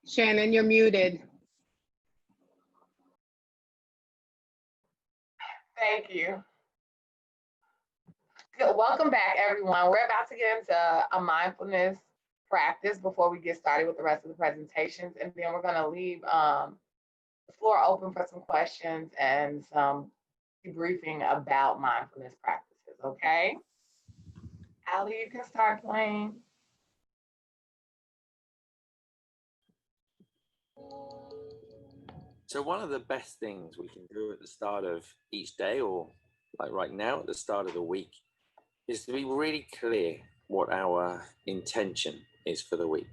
Shannon, you're muted. Thank you. Good. Welcome back, everyone. We're about to get into a mindfulness practice before we get started with the rest of the presentations, and then we're going to leave the floor open for some questions and some debriefing about mindfulness practices, okay? Ali, you can start playing. So one of the best things we can do at the start of each day, or like right now at the start of the week, is to be really clear what our intention is for the week.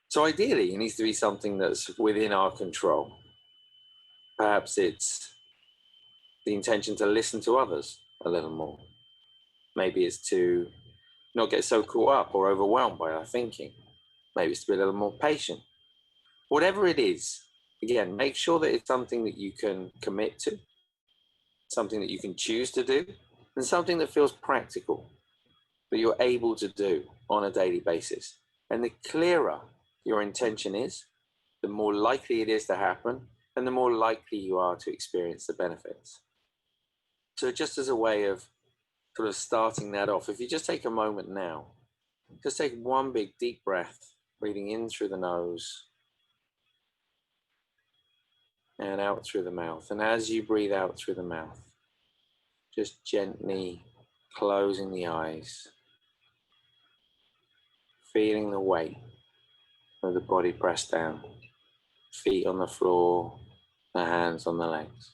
So ideally, it needs to be something that's within our control. Perhaps it's the intention to listen to others a little more. Maybe it's to not get so caught up or overwhelmed by our thinking. Maybe it's to be a little more patient. Whatever it is, again, make sure that it's something that you can commit to, something that you can choose to do, and something that feels practical, that you're able to do on a daily basis. And the clearer your intention is, the more likely it is to happen, and the more likely you are to experience the benefits. So just as a way of sort of starting that off, if you just take a moment now, just take one big deep breath, breathing in through the nose and out through the mouth. And as you breathe out through the mouth, just gently closing the eyes, feeling the weight of the body pressed down, feet on the floor, the hands on the legs.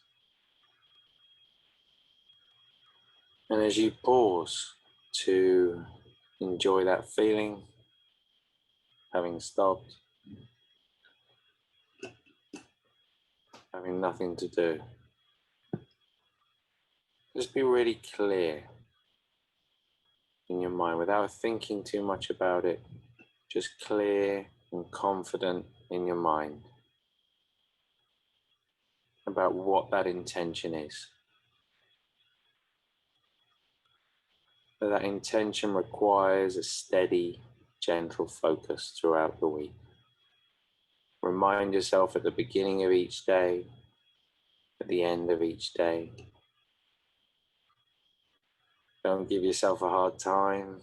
And as you pause to enjoy that feeling, having stopped, having nothing to do, just be really clear in your mind without thinking too much about it, just clear and confident in your mind about what that intention is. That intention requires a steady, gentle focus throughout the week. Remind yourself at the beginning of each day, at the end of each day. Don't give yourself a hard time.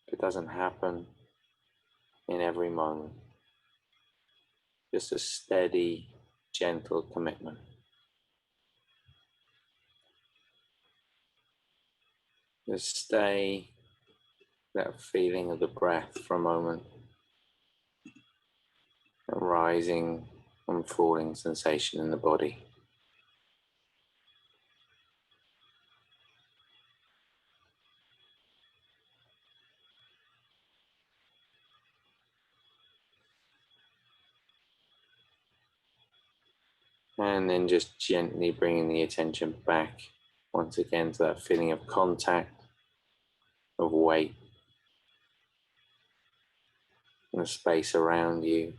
It doesn't happen in every moment. Just a steady, gentle commitment. Just stay that feeling of the breath for a moment. A rising and falling sensation in the body. And then just gently bringing the attention back once again to that feeling of contact, of weight, and the space around you,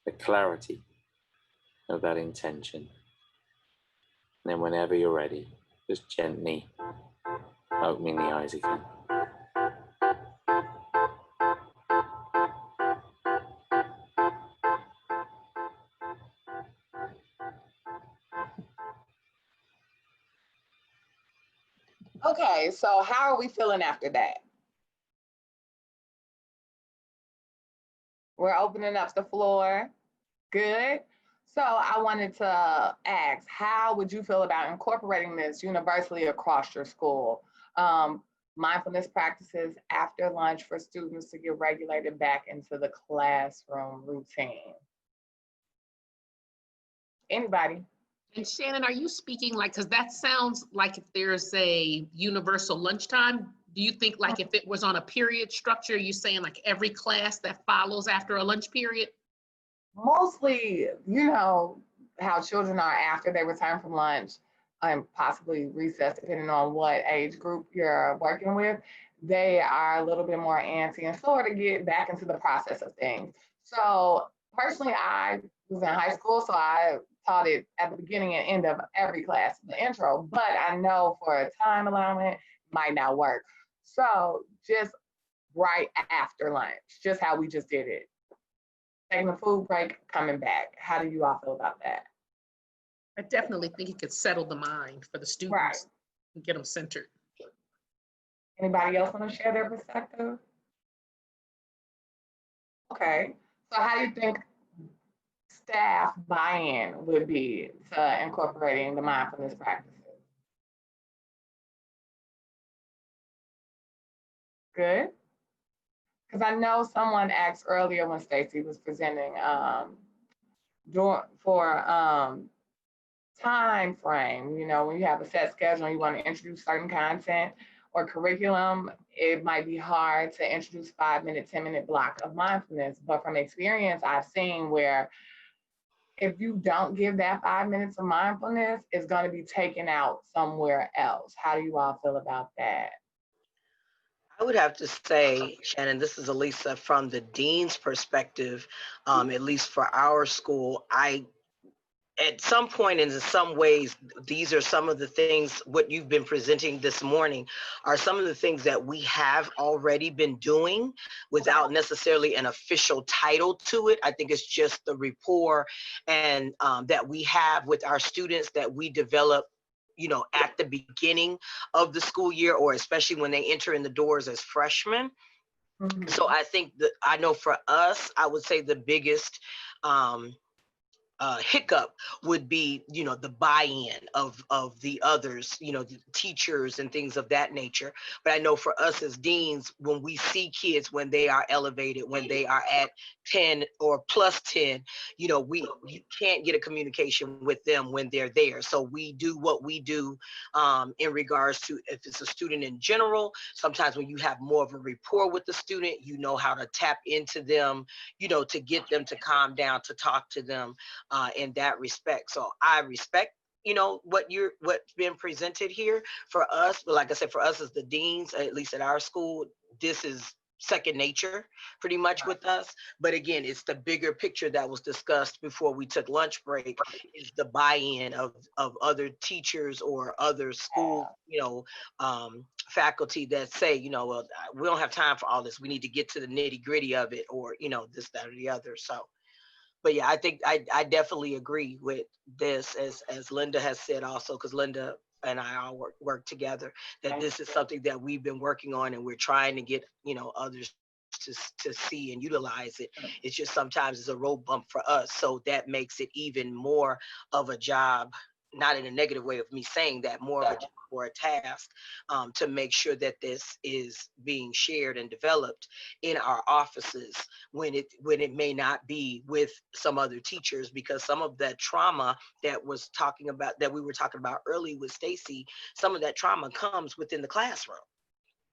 the clarity of that intention. And then whenever you're ready, just gently opening the eyes again. Okay, so how are we feeling after that? We're opening up the floor. Good. So I wanted to ask, how would you feel about incorporating this universally across your school? Mindfulness practices after lunch for students to get regulated back into the classroom routine. Anybody? And Shannon, are you speaking like, because that sounds like if there's a universal lunchtime, do you think like if it was on a period structure, you saying like every class that follows after a lunch period? Mostly, you know, how children are after they return from lunch and possibly recess, depending on what age group you're working with, they are a little bit more antsy and slower to get back into the process of things. So personally, I was in high school, so I taught it at the beginning and end of every class, the intro, but I know for a time allowance might not work. So just right after lunch, just how we just did it. taking a food break, coming back. How do you all feel about that? I definitely think it could settle the mind for the students and get them centered. Anybody else want to share their perspective? Okay. So how do you think staff buy-in would be to incorporating the mindfulness practices? Good. Because I know someone asked earlier when Stacy was presenting for time frame, you know, when you have a set schedule and you want to introduce certain content or curriculum, it might be hard to introduce 5-minute, 10-minute block of mindfulness. But from experience, I've seen where if you don't give that 5 minutes of mindfulness, it's going to be taken out somewhere else. How do you all feel about that? I would have to say, Shannon, this is Elisa, from the dean's perspective, at least for our school, at some point and in some ways, these are some of the things, what you've been presenting this morning are some of the things that we have already been doing without necessarily an official title to it. I think it's just the rapport and that we have with our students that we develop, you know, at the beginning of the school year, or especially when they enter in the doors as freshmen. So I think that, I know for us, I would say the biggest hiccup would be, you know, the buy-in of the others, you know, the teachers and things of that nature. But I know for us as deans, when we see kids, when they are elevated, when they are at 10 or plus 10, you know, you can't get a communication with them when they're there. So we do what we do in regards to, if it's a student in general, sometimes when you have more of a rapport with the student, you know how to tap into them, you know, to get them to calm down, to talk to them in that respect. So I respect, you know, what's been presented here for us. But like I said, for us as the deans, at least at our school, this is second nature pretty much with us. But again, it's the bigger picture that was discussed before we took lunch break, is the buy-in of other teachers or other school, you know, faculty that say, you know, well, we don't have time for all this. We need to get to the nitty gritty of it, or, you know, this, that, or the other. So, but yeah, I think I definitely agree with this, as Linda has said also, because Linda and I all work together, that this is something that we've been working on, and we're trying to get, you know, others to see and utilize it. It's just sometimes it's a road bump for us, so that makes it even more of a job, not in a negative way of me saying that, more of a job or a task, to make sure that this is being shared and developed in our offices, when it may not be with some other teachers, because some of that trauma that we were talking about early with Stacy, some of that trauma comes within the classroom.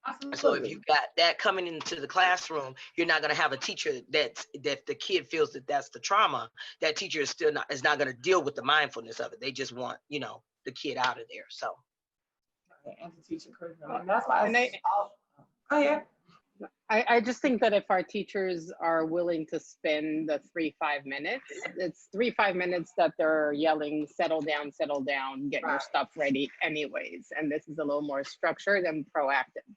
Absolutely. So if you got that coming into the classroom, you're not going to have a teacher that the kid feels that that's the trauma. That teacher is not going to deal with the mindfulness of it. They just want, you know, the kid out of there. So. And to teach a curriculum. And that's why oh yeah. I just think that if our teachers are willing to spend the 3-5 minutes, it's 3-5 minutes that they're yelling, settle down, get your stuff ready anyways. And this is a little more structured and proactive.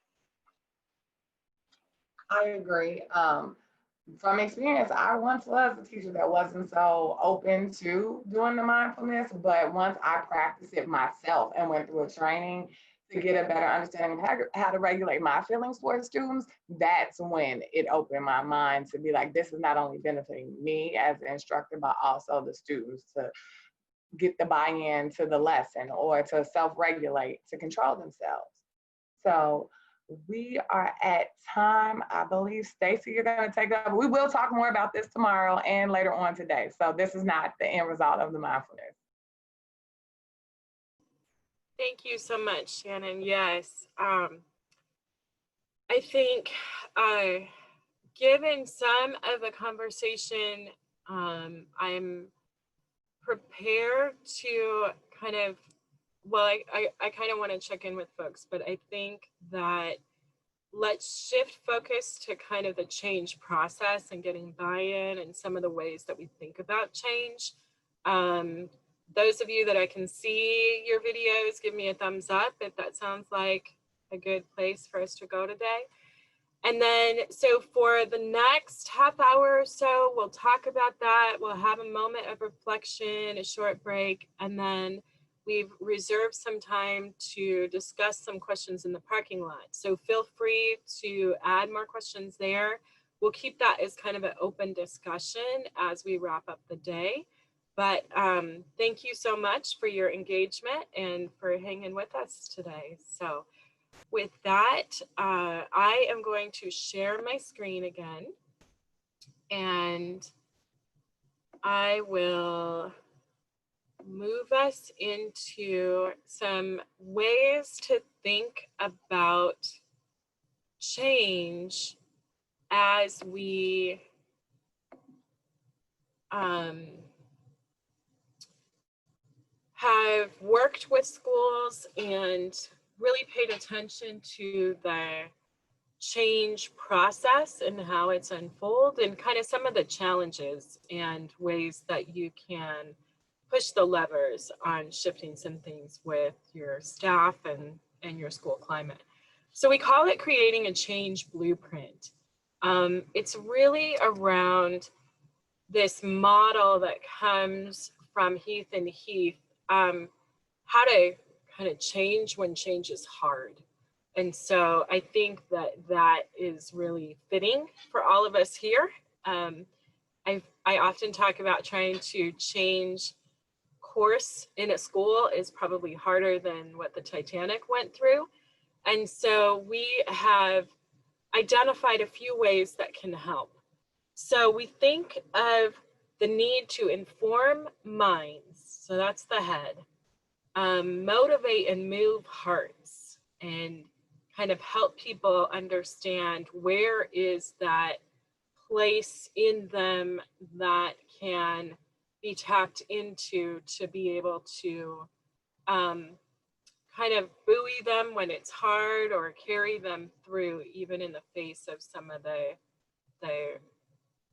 I agree. From experience, I once was a teacher that wasn't so open to doing the mindfulness, but once I practiced it myself and went through a training to get a better understanding of how to regulate my feelings towards students, that's when it opened my mind to be like, this is not only benefiting me as an instructor, but also the students to get the buy-in to the lesson or to self-regulate, to control themselves. So we are at time. I believe, Stacy, you're going to take up. We will talk more about this tomorrow and later on today. So this is not the end result of the mindfulness. Thank you so much, Shannon. Yes, I think given some of the conversation, I'm prepared to kind of, well, I kind of want to check in with folks, but I think that let's shift focus to kind of the change process and getting buy-in and some of the ways that we think about change. Those of you that I can see your videos, give me a thumbs up if that sounds like a good place for us to go today. And then, so for the next half hour or so, we'll talk about that. We'll have a moment of reflection, a short break, and then we've reserved some time to discuss some questions in the parking lot. So feel free to add more questions there. We'll keep that as kind of an open discussion as we wrap up the day. But thank you so much for your engagement and for hanging with us today. So with that, I am going to share my screen again, and I will move us into some ways to think about change as we have worked with schools and really paid attention to the change process and how it's unfold, and kind of some of the challenges and ways that you can push the levers on shifting some things with your staff and your school climate. So we call it creating a change blueprint. It's really around this model that comes from Heath and Heath, how to kind of change when change is hard. And so I think that that is really fitting for all of us here. I often talk about trying to change course in a school is probably harder than what the Titanic went through. And so we have identified a few ways that can help. So we think of the need to inform minds, so that's the head, motivate and move hearts, and kind of help people understand where is that place in them that can be tapped into to be able to kind of buoy them when it's hard, or carry them through even in the face of some of the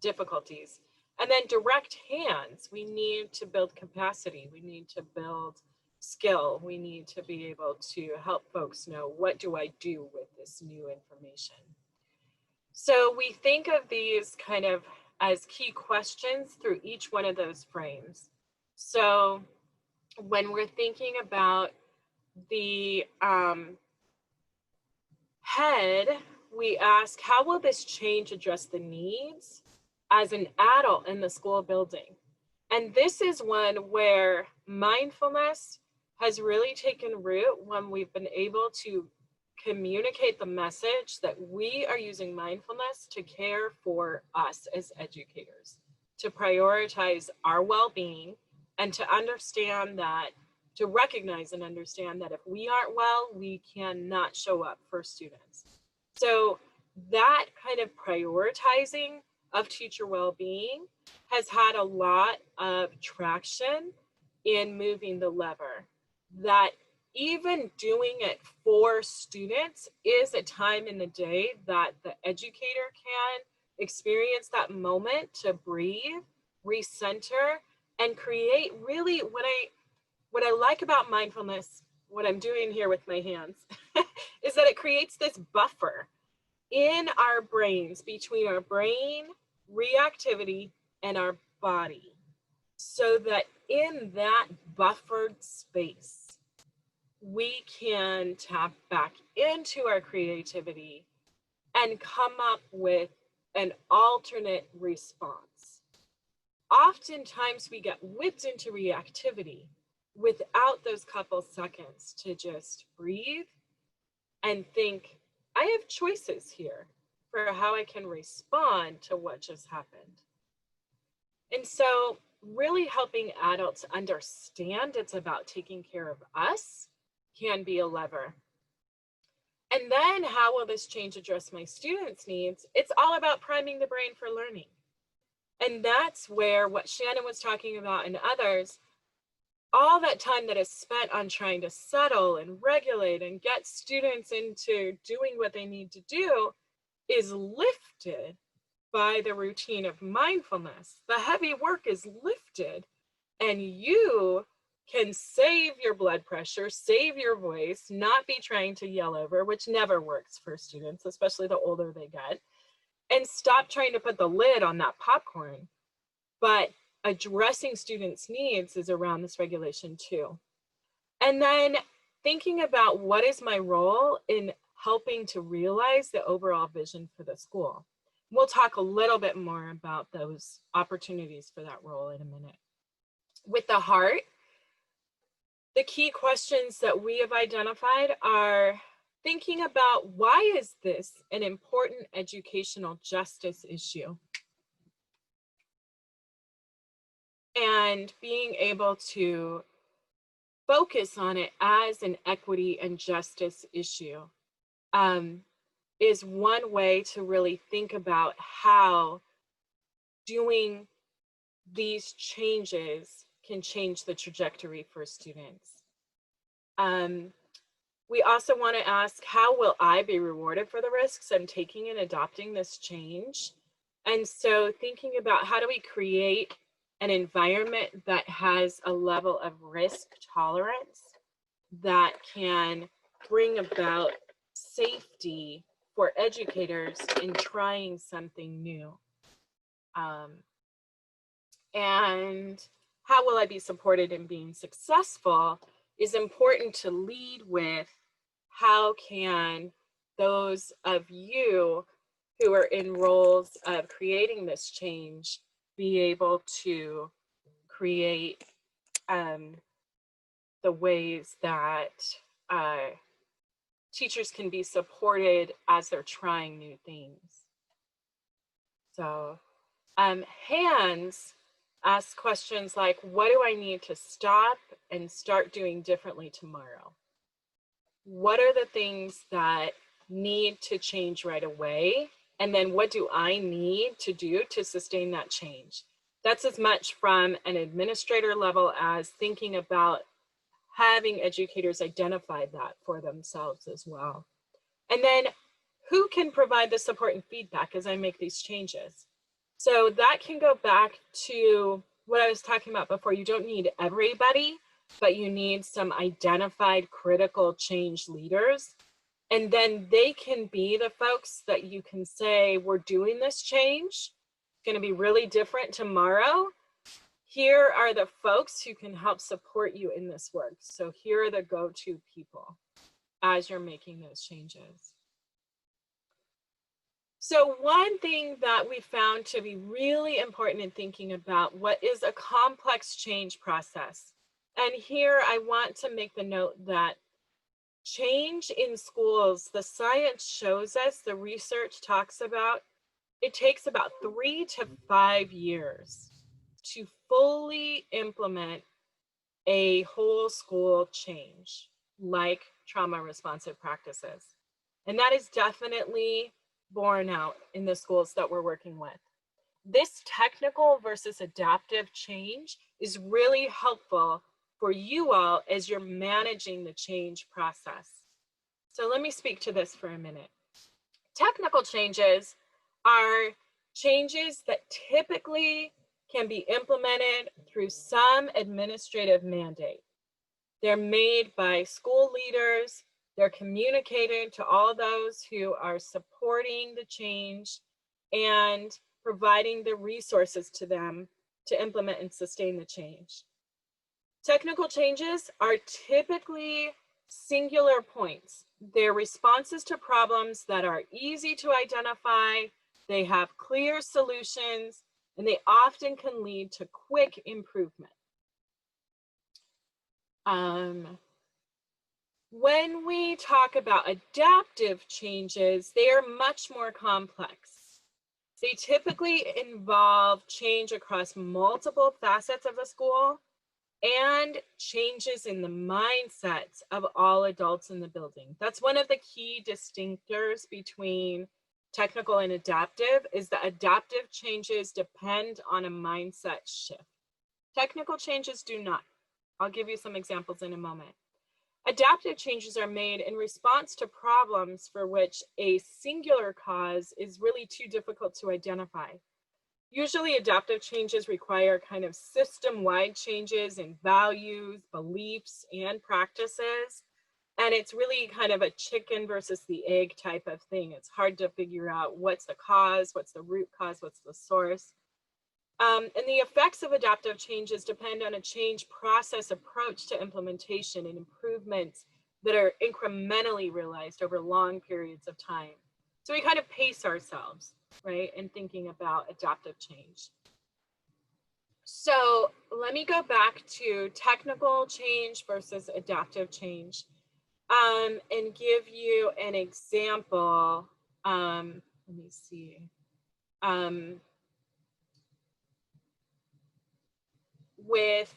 difficulties. And then direct hands. We need to build capacity. We need to build skill. We need to be able to help folks know, what do I do with this new information? So we think of these kind of as key questions through each one of those frames. So when we're thinking about the head, we ask, how will this change address the needs as an adult in the school building? And this is one where mindfulness has really taken root when we've been able to communicate the message that we are using mindfulness to care for us as educators, to prioritize our well-being, and to understand that, to recognize and understand that if we aren't well, we cannot show up for students. So that kind of prioritizing of teacher well-being has had a lot of traction in moving the lever. That even doing it for students is a time in the day that the educator can experience that moment to breathe, recenter, and create really what I like about mindfulness, what I'm doing here with my hands, is that it creates this buffer in our brains, between our brain reactivity and our body, so that in that buffered space, we can tap back into our creativity and come up with an alternate response. Oftentimes we get whipped into reactivity without those couple seconds to just breathe and think, I have choices here for how I can respond to what just happened. And so really helping adults understand it's about taking care of us can be a lever. And then how will this change address my students' needs? It's all about priming the brain for learning. And that's where what Shannon was talking about and others, all that time that is spent on trying to settle and regulate and get students into doing what they need to do is lifted by the routine of mindfulness. The heavy work is lifted, and you can save your blood pressure, save your voice, not be trying to yell over, which never works for students, especially the older they get, and stop trying to put the lid on that popcorn. But addressing students' needs is around this regulation too. And then thinking about what is my role in helping to realize the overall vision for the school. We'll talk a little bit more about those opportunities for that role in a minute. With the heart, the key questions that we have identified are thinking about, why is this an important educational justice issue? And being able to focus on it as an equity and justice issue is one way to really think about how doing these changes can change the trajectory for students. We also want to ask, how will I be rewarded for the risks I'm taking in adopting this change? And so thinking about, how do we create an environment that has a level of risk tolerance that can bring about safety for educators in trying something new? And how will I be supported in being successful is important to lead with. How can those of you who are in roles of creating this change be able to create the ways that teachers can be supported as they're trying new things? So hands ask questions like, what do I need to stop and start doing differently tomorrow? What are the things that need to change right away? And then what do I need to do to sustain that change? That's as much from an administrator level as thinking about having educators identify that for themselves as well. And then who can provide the support and feedback as I make these changes? So that can go back to what I was talking about before. You don't need everybody, but you need some identified critical change leaders. And then they can be the folks that you can say, we're doing this change. It's going to be really different tomorrow. Here are the folks who can help support you in this work. So here are the go-to people as you're making those changes. So one thing that we found to be really important in thinking about what is a complex change process. And here I want to make the note that change in schools, the science shows us, the research talks about, it takes about 3 to 5 years to fully implement a whole school change, like trauma responsive practices. And that is definitely borne out in the schools that we're working with. This technical versus adaptive change is really helpful for you all as you're managing the change process. So let me speak to this for a minute. Technical changes are changes that typically can be implemented through some administrative mandate. They're made by school leaders. They're communicated to all those who are supporting the change and providing the resources to them to implement and sustain the change. Technical changes are typically singular points. They're responses to problems that are easy to identify. They have clear solutions, and they often can lead to quick improvement. When we talk about adaptive changes, they are much more complex. They typically involve change across multiple facets of the school and changes in the mindsets of all adults in the building. That's one of the key distinctors between technical and adaptive, is that adaptive changes depend on a mindset shift. Technical changes do not. I'll give you some examples in a moment. Adaptive changes are made in response to problems for which a singular cause is really too difficult to identify. Usually adaptive changes require kind of system-wide changes in values, beliefs, and practices. And it's really kind of a chicken versus the egg type of thing. It's hard to figure out what's the cause, what's the root cause, what's the source. And the effects of adaptive changes depend on a change process approach to implementation and improvements that are incrementally realized over long periods of time. So we kind of pace ourselves, right, in thinking about adaptive change. So let me go back to technical change versus adaptive change, and give you an example. Let me see. With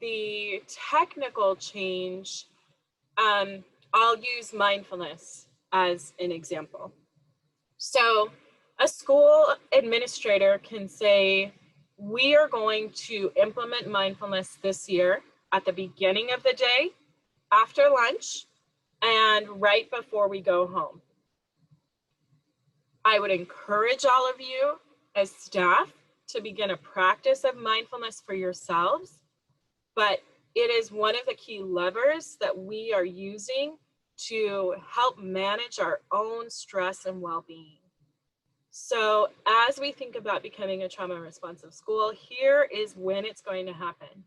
the technical change, I'll use mindfulness as an example. So a school administrator can say, we are going to implement mindfulness this year at the beginning of the day, after lunch, and right before we go home. I would encourage all of you as staff to begin a practice of mindfulness for yourselves, but it is one of the key levers that we are using to help manage our own stress and well-being. So as we think about becoming a trauma responsive school, here is when it's going to happen.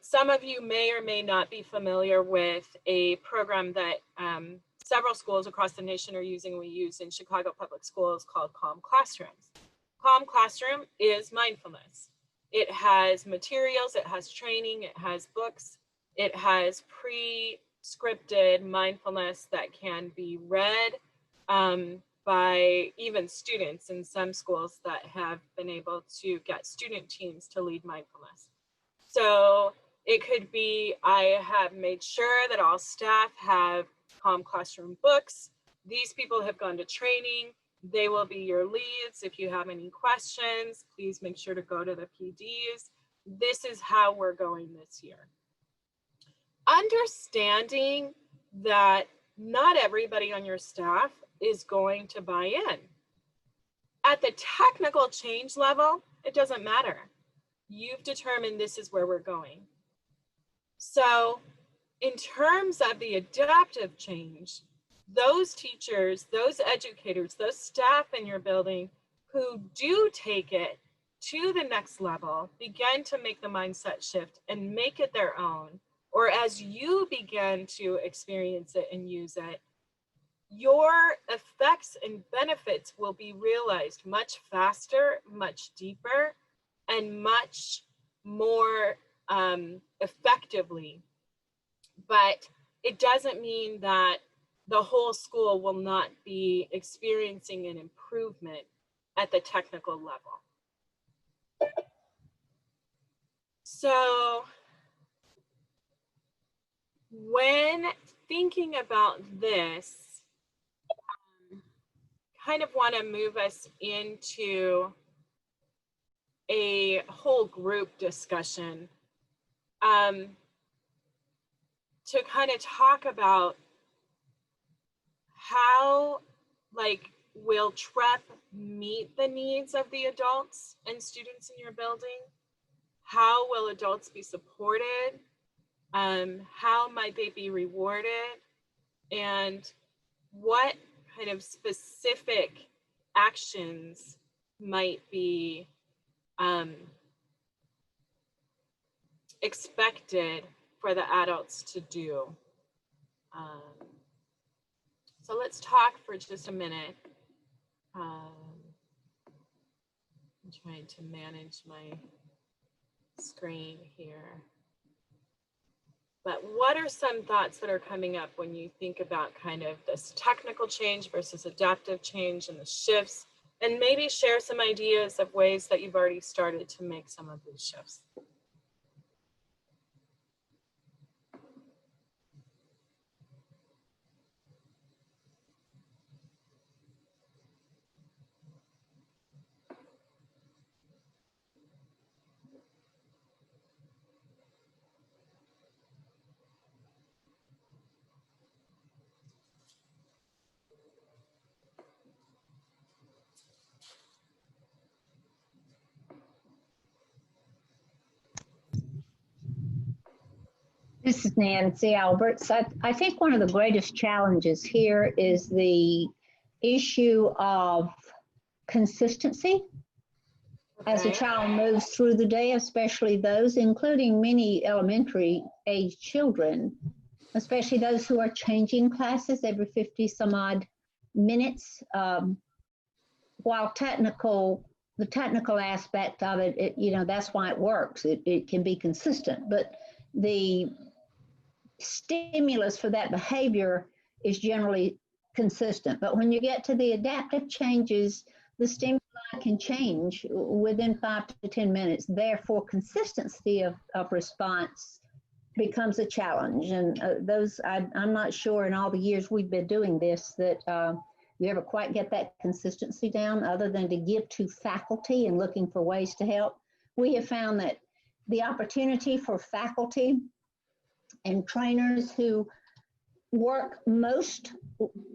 Some of you may or may not be familiar with a program that several schools across the nation are using. We use in Chicago Public Schools called Calm Classrooms. Calm Classroom is mindfulness. It has materials, it has training, it has books, it has pre-scripted mindfulness that can be read by even students in some schools that have been able to get student teams to lead mindfulness. So it could be, I have made sure that all staff have Calm Classroom books. These people have gone to training. They will be your leads. If you have any questions, please make sure to go to the PDs. This is how we're going this year. Understanding that not everybody on your staff is going to buy in. At the technical change level, it doesn't matter. You've determined this is where we're going. So in terms of the adaptive change, those teachers, those educators, those staff in your building who do take it to the next level, begin to make the mindset shift and make it their own, or as you begin to experience it and use it, your effects and benefits will be realized much faster, much deeper, and much more effectively. But it doesn't mean that the whole school will not be experiencing an improvement at the technical level. So when thinking about this, kind of want to move us into a whole group discussion to kind of talk about how, like, will TREP meet the needs of the adults and students in your building? How will adults be supported? How might they be rewarded? And what kind of specific actions might be expected for the adults to do? So let's talk for just a minute. I'm trying to manage my screen here. But what are some thoughts that are coming up when you think about kind of this technical change versus adaptive change and the shifts, and maybe share some ideas of ways that you've already started to make some of these shifts? This is Nancy Alberts. I think one of the greatest challenges here is the issue of consistency as a child moves through the day, especially those, including many elementary age children, especially those who are changing classes every 50 some odd minutes. While the technical aspect of it, you know, that's why it works. It can be consistent, but the stimulus for that behavior is generally consistent. But when you get to the adaptive changes, the stimuli can change within 5 to 10 minutes. Therefore, consistency of response becomes a challenge. And I'm not sure in all the years we've been doing this that we ever quite get that consistency down, other than to give to faculty and looking for ways to help. We have found that the opportunity for faculty and trainers who work most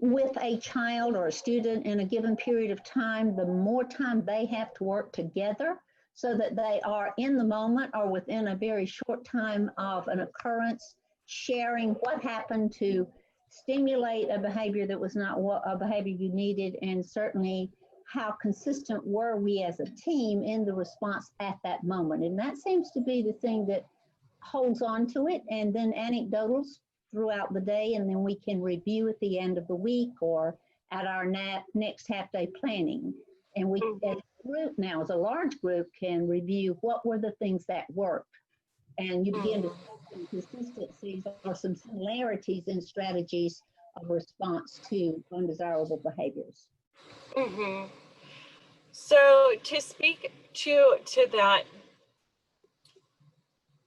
with a child or a student in a given period of time, the more time they have to work together so that they are in the moment or within a very short time of an occurrence, sharing what happened to stimulate a behavior that was not a behavior you needed, and certainly how consistent were we as a team in the response at that moment. And that seems to be the thing that holds on to it, and then anecdotals throughout the day, and then we can review at the end of the week or at our next half-day planning. And we, as a group now, as a large group, can review what were the things that worked. And you begin to see some consistencies or some similarities in strategies of response to undesirable behaviors. So to speak to that,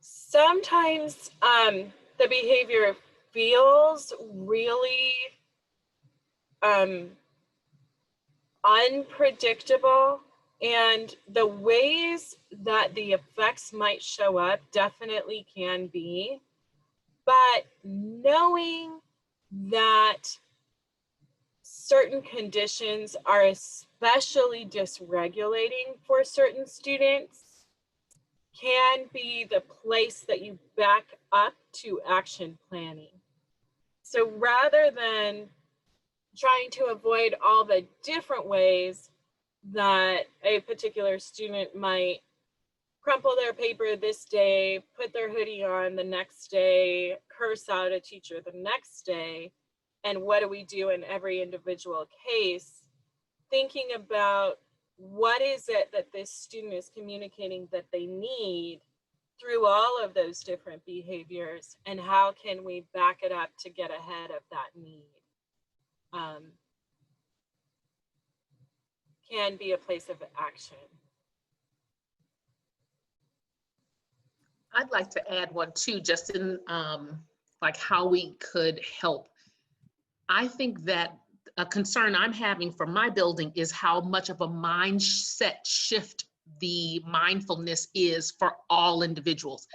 sometimes the behavior feels really unpredictable, and the ways that the effects might show up definitely can be. But knowing that certain conditions are especially dysregulating for certain students can be the place that you back up to action planning. So rather than trying to avoid all the different ways that a particular student might crumple their paper this day, put their hoodie on the next day, curse out a teacher the next day, and what do we do in every individual case, thinking about what is it that this student is communicating that they need through all of those different behaviors, and how can we back it up to get ahead of that need, can be a place of action. I'd like to add one too, just in like how we could help. I think that a concern I'm having for my building is how much of a mindset shift the mindfulness is for all individuals.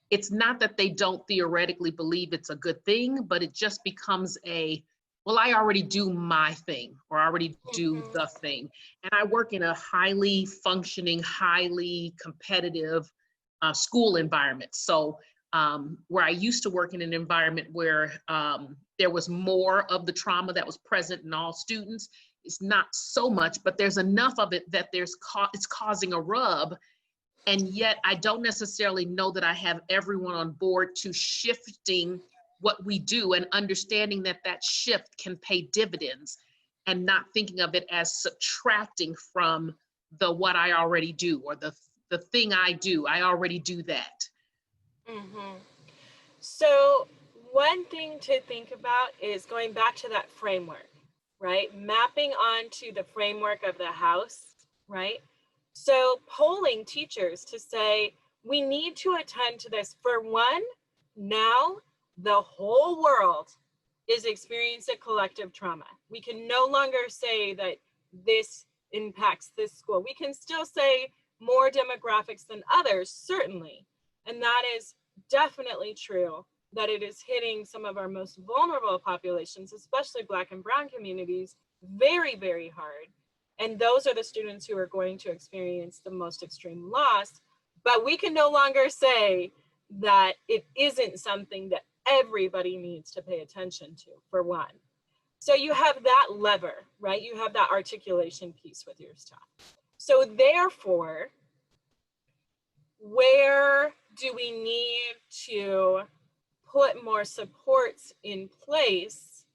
It's not that they don't theoretically believe it's a good thing, but it just becomes well, I already do my thing, or I already do the thing. And I work in a highly functioning, highly competitive school environment. So where I used to work in an environment where there was more of the trauma that was present in all students, it's not so much, but there's enough of it that it's causing a rub. And yet I don't necessarily know that I have everyone on board to shifting what we do and understanding that that shift can pay dividends, and not thinking of it as subtracting from what I already do, or the thing I do. I already do that. So one thing to think about is going back to that framework, right? Mapping onto the framework of the house, right? So polling teachers to say, we need to attend to this. For one, now the whole world is experiencing collective trauma. We can no longer say that this impacts this school. We can still say more demographics than others, certainly. And that is definitely true, that it is hitting some of our most vulnerable populations, especially Black and Brown communities, very, very hard. And those are the students who are going to experience the most extreme loss. But we can no longer say that it isn't something that everybody needs to pay attention to, for one. So you have that lever, right? You have that articulation piece with your staff. So therefore, where do we need to put more supports in place?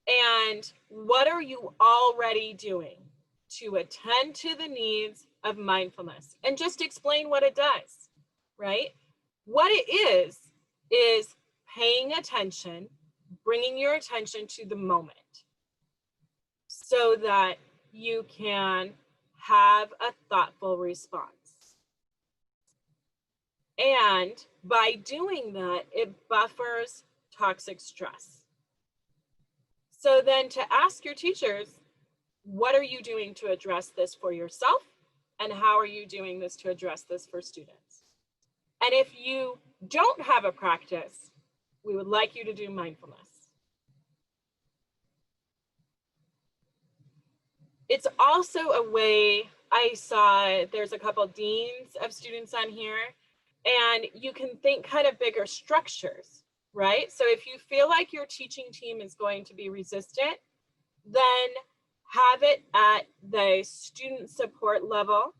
And what are you already doing to attend to the needs of mindfulness? And just explain what it does, right? What it is paying attention, bringing your attention to the moment so that you can have a thoughtful response. And by doing that, it buffers toxic stress. So then to ask your teachers, what are you doing to address this for yourself? And how are you doing this to address this for students? And if you don't have a practice, we would like you to do mindfulness. It's also a way, I saw there's a couple deans of students on here, and you can think kind of bigger structures, right? So if you feel like your teaching team is going to be resistant, then have it at the student support level,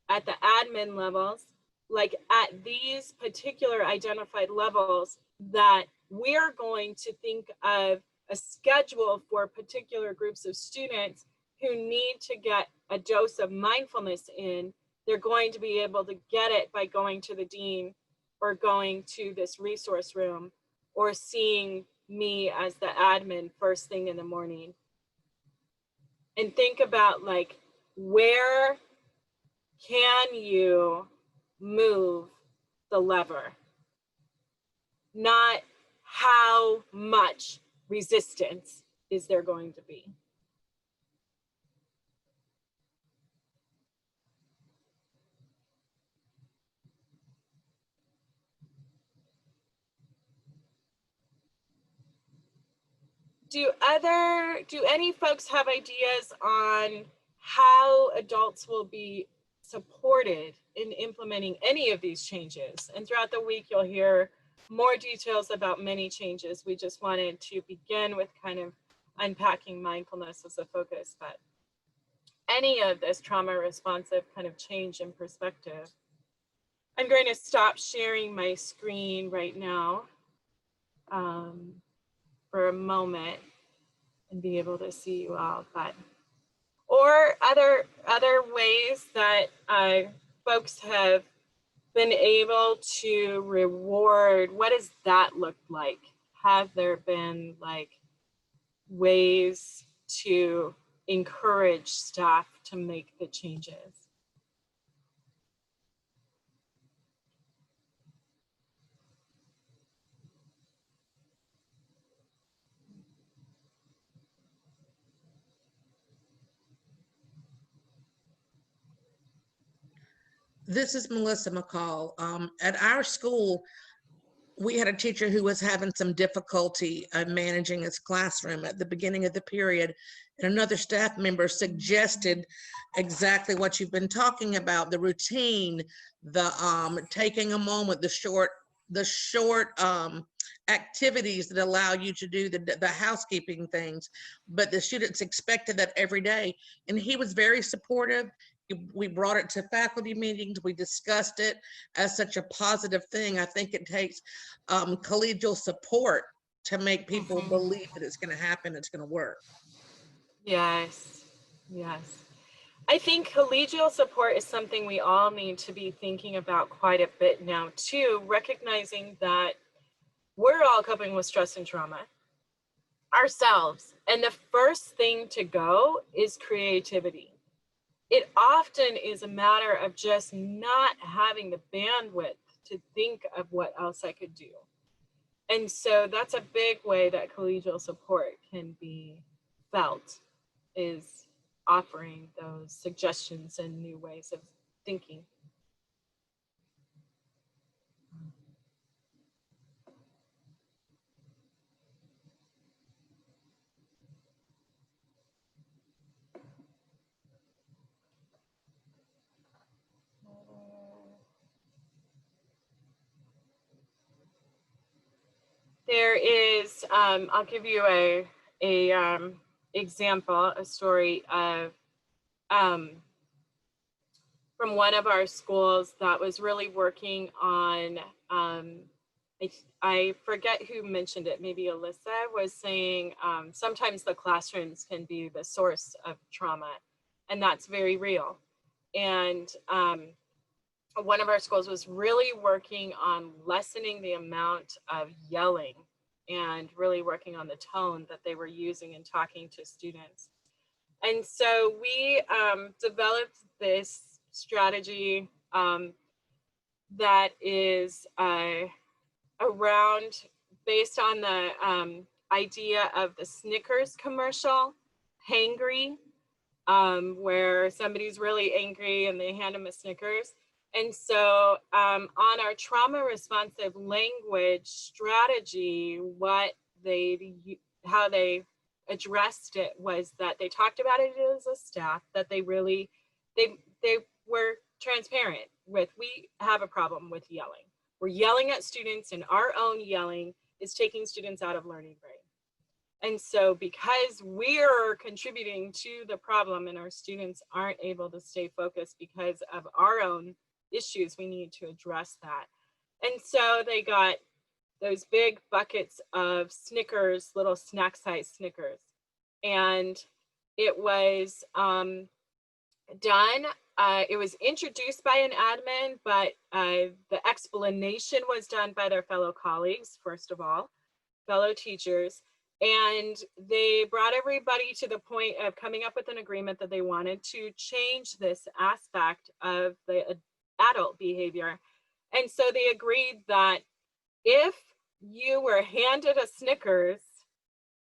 at the admin levels, like at these particular identified levels, that we're going to think of a schedule for particular groups of students who need to get a dose of mindfulness in. They're going to be able to get it by going to the dean or going to this resource room or seeing me as the admin first thing in the morning. And think about, like, where can you move the lever? Not how much resistance is there going to be. Do any folks have ideas on how adults will be supported in implementing any of these changes? And throughout the week, you'll hear more details about many changes. We just wanted to begin with kind of unpacking mindfulness as a focus, but any of this trauma responsive kind of change in perspective. I'm going to stop sharing my screen right now for a moment and be able to see you all, but or other ways that folks have been able to reward. What does that look like? Have there been like ways to encourage staff to make the changes? This is Melissa McCall. At our school, we had a teacher who was having some difficulty managing his classroom at the beginning of the period, and another staff member suggested exactly what you've been talking about: the routine, the taking a moment, the short activities that allow you to do the housekeeping things. But the students expected that every day, and he was very supportive. We brought it to faculty meetings. We discussed it as such a positive thing. I think it takes collegial support to make people believe that it's going to happen, it's going to work. Yes, yes. I think collegial support is something we all need to be thinking about quite a bit now too, recognizing that we're all coping with stress and trauma ourselves. And the first thing to go is creativity. It often is a matter of just not having the bandwidth to think of what else I could do. And so that's a big way that collegial support can be felt, is offering those suggestions and new ways of thinking. There is, I'll give you a example, a story of from one of our schools that was really working on, I forget who mentioned it, maybe Alyssa was saying sometimes the classrooms can be the source of trauma, and that's very real. And one of our schools was really working on lessening the amount of yelling and really working on the tone that they were using in talking to students. And so we developed this strategy that is around, based on the idea of the Snickers commercial, Hangry, where somebody's really angry and they hand them a Snickers. And so on our trauma responsive language strategy, how they addressed it was that they talked about it as a staff, that they really, they were transparent with, we have a problem with yelling. We're yelling at students, and our own yelling is taking students out of learning brain. And so because we're contributing to the problem and our students aren't able to stay focused because of our own issues, we need to address that. And so they got those big buckets of Snickers, little snack size Snickers. And it was done, it was introduced by an admin, but the explanation was done by their fellow colleagues, first of all, fellow teachers. And they brought everybody to the point of coming up with an agreement that they wanted to change this aspect of the adult behavior. And so they agreed that if you were handed a Snickers,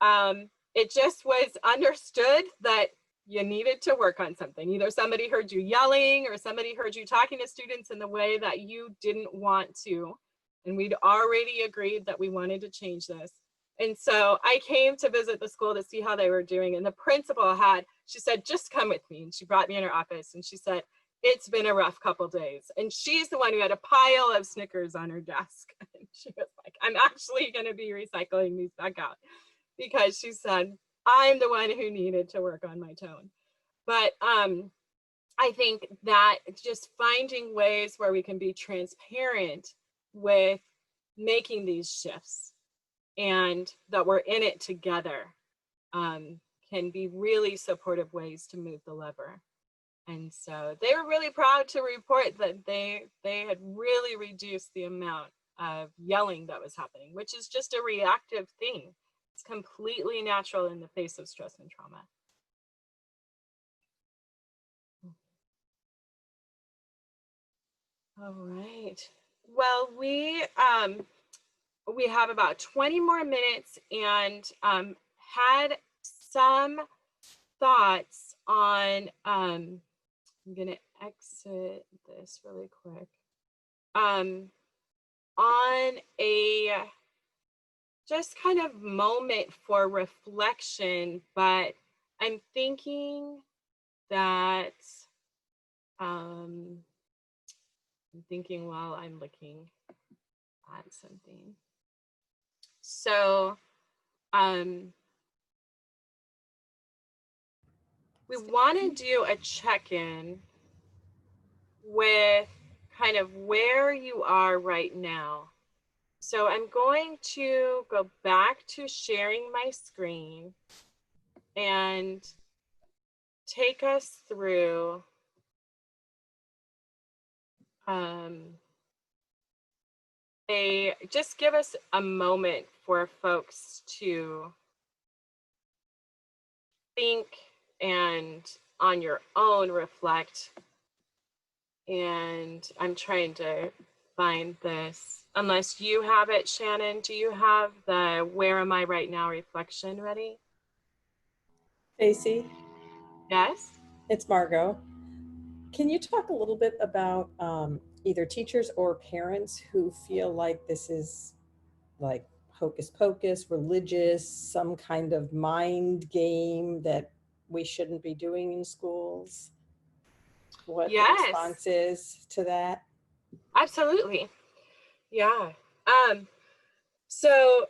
it just was understood that you needed to work on something. Either somebody heard you yelling or somebody heard you talking to students in the way that you didn't want to. And we'd already agreed that we wanted to change this. And so I came to visit the school to see how they were doing. And the principal she said, just come with me. And she brought me in her office and she said, it's been a rough couple days. And she's the one who had a pile of Snickers on her desk. And she was like, I'm actually going to be recycling these back out, because she said, I'm the one who needed to work on my tone. But I think that just finding ways where we can be transparent with making these shifts and that we're in it together can be really supportive ways to move the lever. And so they were really proud to report that they had really reduced the amount of yelling that was happening, which is just a reactive thing. It's completely natural in the face of stress and trauma. All right. Well, we have about 20 more minutes, and had some thoughts on, I'm gonna exit this really quick, on a just kind of moment for reflection, but I'm thinking that, I'm thinking while I'm looking at something. So we want to do a check-in with kind of where you are right now. So I'm going to go back to sharing my screen and take us through just give us a moment for folks to think and on your own reflect. And I'm trying to find this. Unless you have it, Shannon, do you have the where am I right now reflection ready? Stacy? Yes? It's Margot. Can you talk a little bit about either teachers or parents who feel like this is like hocus pocus, religious, some kind of mind game that we shouldn't be doing in schools? What the response is to that? Absolutely. Yeah. So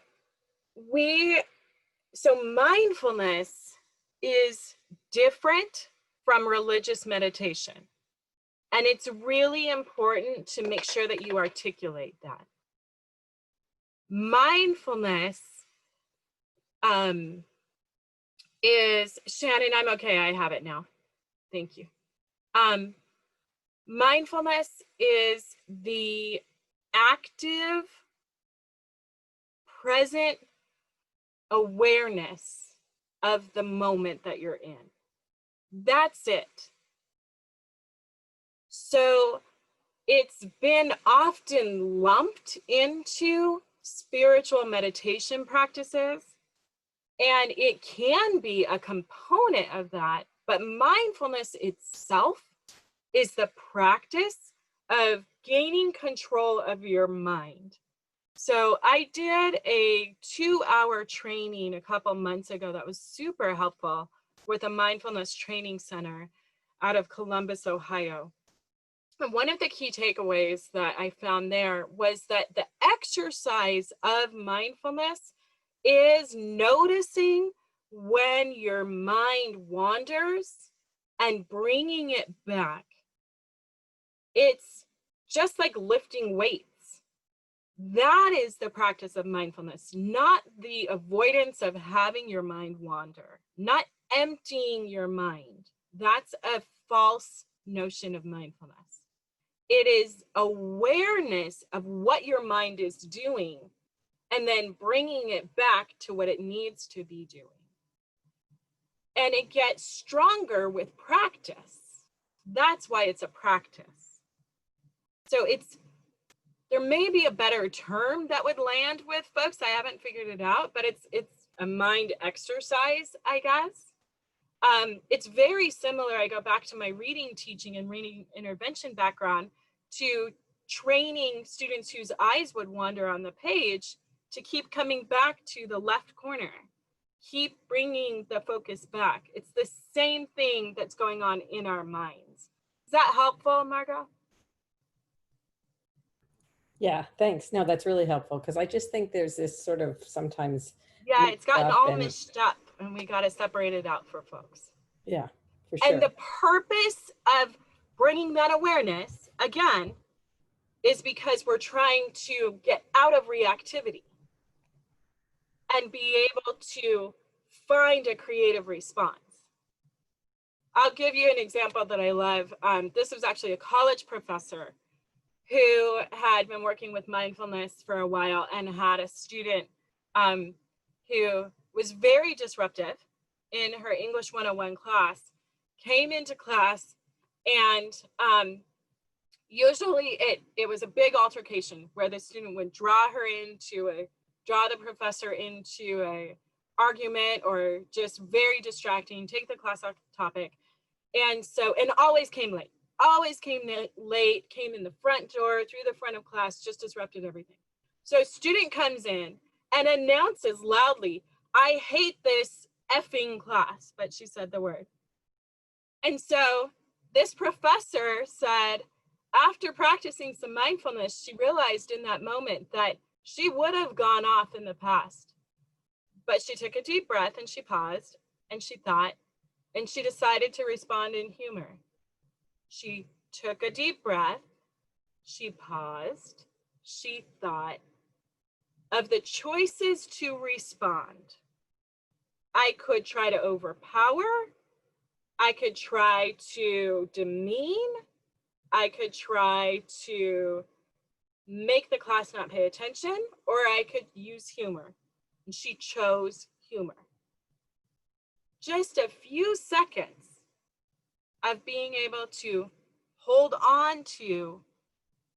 So mindfulness is different from religious meditation. And it's really important to make sure that you articulate that. Mindfulness is, Shannon, I'm okay, I have it now. Thank you. Mindfulness is the active, present awareness of the moment that you're in. That's it. So it's been often lumped into spiritual meditation practices, and it can be a component of that, but mindfulness itself is the practice of gaining control of your mind. So I did a 2-hour training a couple months ago that was super helpful with a mindfulness training center out of Columbus, Ohio. And one of the key takeaways that I found there was that the exercise of mindfulness is noticing when your mind wanders and bringing it back. It's just like lifting weights. That is the practice of mindfulness, not the avoidance of having your mind wander, not emptying your mind. That's a false notion of mindfulness. It is awareness of what your mind is doing and then bringing it back to what it needs to be doing. And it gets stronger with practice. That's why it's a practice. So there may be a better term that would land with folks. I haven't figured it out, but it's a mind exercise, I guess. It's very similar. I go back to my reading teaching and reading intervention background to training students whose eyes would wander on the page to keep coming back to the left corner. Keep bringing the focus back. It's the same thing that's going on in our minds. Is that helpful, Margot? Yeah, thanks. No, that's really helpful because I just think there's this sort of sometimes. Yeah, it's gotten all mixed up and we got to separate it out for folks. Yeah, for sure. And the purpose of bringing that awareness, again, is because we're trying to get out of reactivity and be able to find a creative response. I'll give you an example that I love. This was actually a college professor who had been working with mindfulness for a while and had a student who was very disruptive in her English 101 class, came into class, and usually it was a big altercation where the student would draw the professor into a argument or just very distracting, take the class off topic. And always came late. Came in the front door, through the front of class, just disrupted everything. So a student comes in and announces loudly, "I hate this effing class," but she said the word. And so this professor said, after practicing some mindfulness, she realized in that moment that she would have gone off in the past, but she took a deep breath and she paused and she thought, and she decided to respond in humor. She took a deep breath, she paused, she thought of the choices to respond. I could try to overpower, I could try to demean, I could try to make the class not pay attention, or I could use humor. And she chose humor. Just a few seconds of being able to hold on to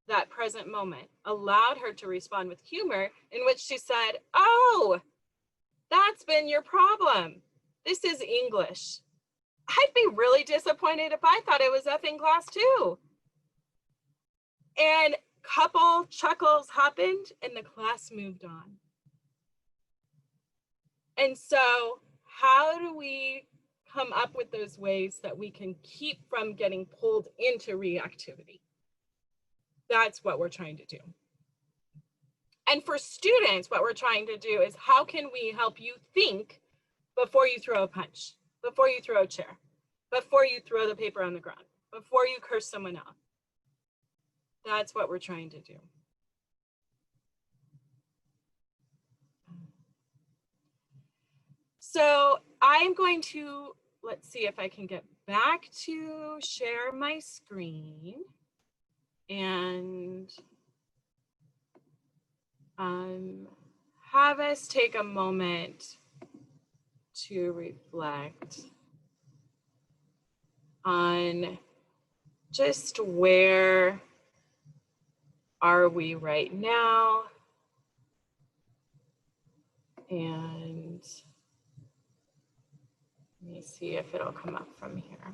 that present moment allowed her to respond with humor, in which she said, "Oh, that's been your problem. This is English. I'd be really disappointed if I thought it was effing class too." And couple chuckles happened and the class moved on. And so how do we come up with those ways that we can keep from getting pulled into reactivity? That's what we're trying to do. And for students, what we're trying to do is how can we help you think before you throw a punch, before you throw a chair, before you throw the paper on the ground, before you curse someone out. That's what we're trying to do. So I'm going to, let's see if I can get back to share my screen and have us take a moment to reflect on just where are we right now, and let me see if it'll come up from here.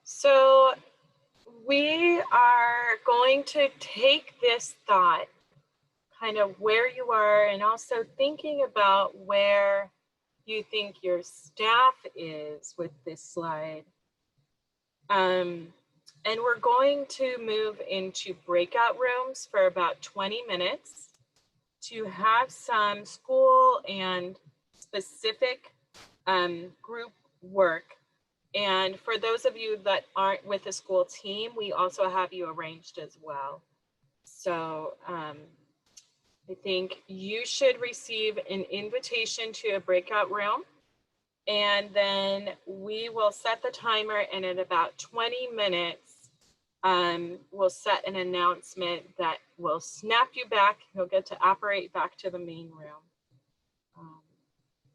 So we are going to take this thought, kind of where you are, and also thinking about where you think your staff is with this slide. And we're going to move into breakout rooms for about 20 minutes to have some school and specific group work. And for those of you that aren't with the school team, we also have you arranged as well. So I think you should receive an invitation to a breakout room, and then we will set the timer, and in about 20 minutes, we'll set an announcement that will snap you back. You'll get to operate back to the main room.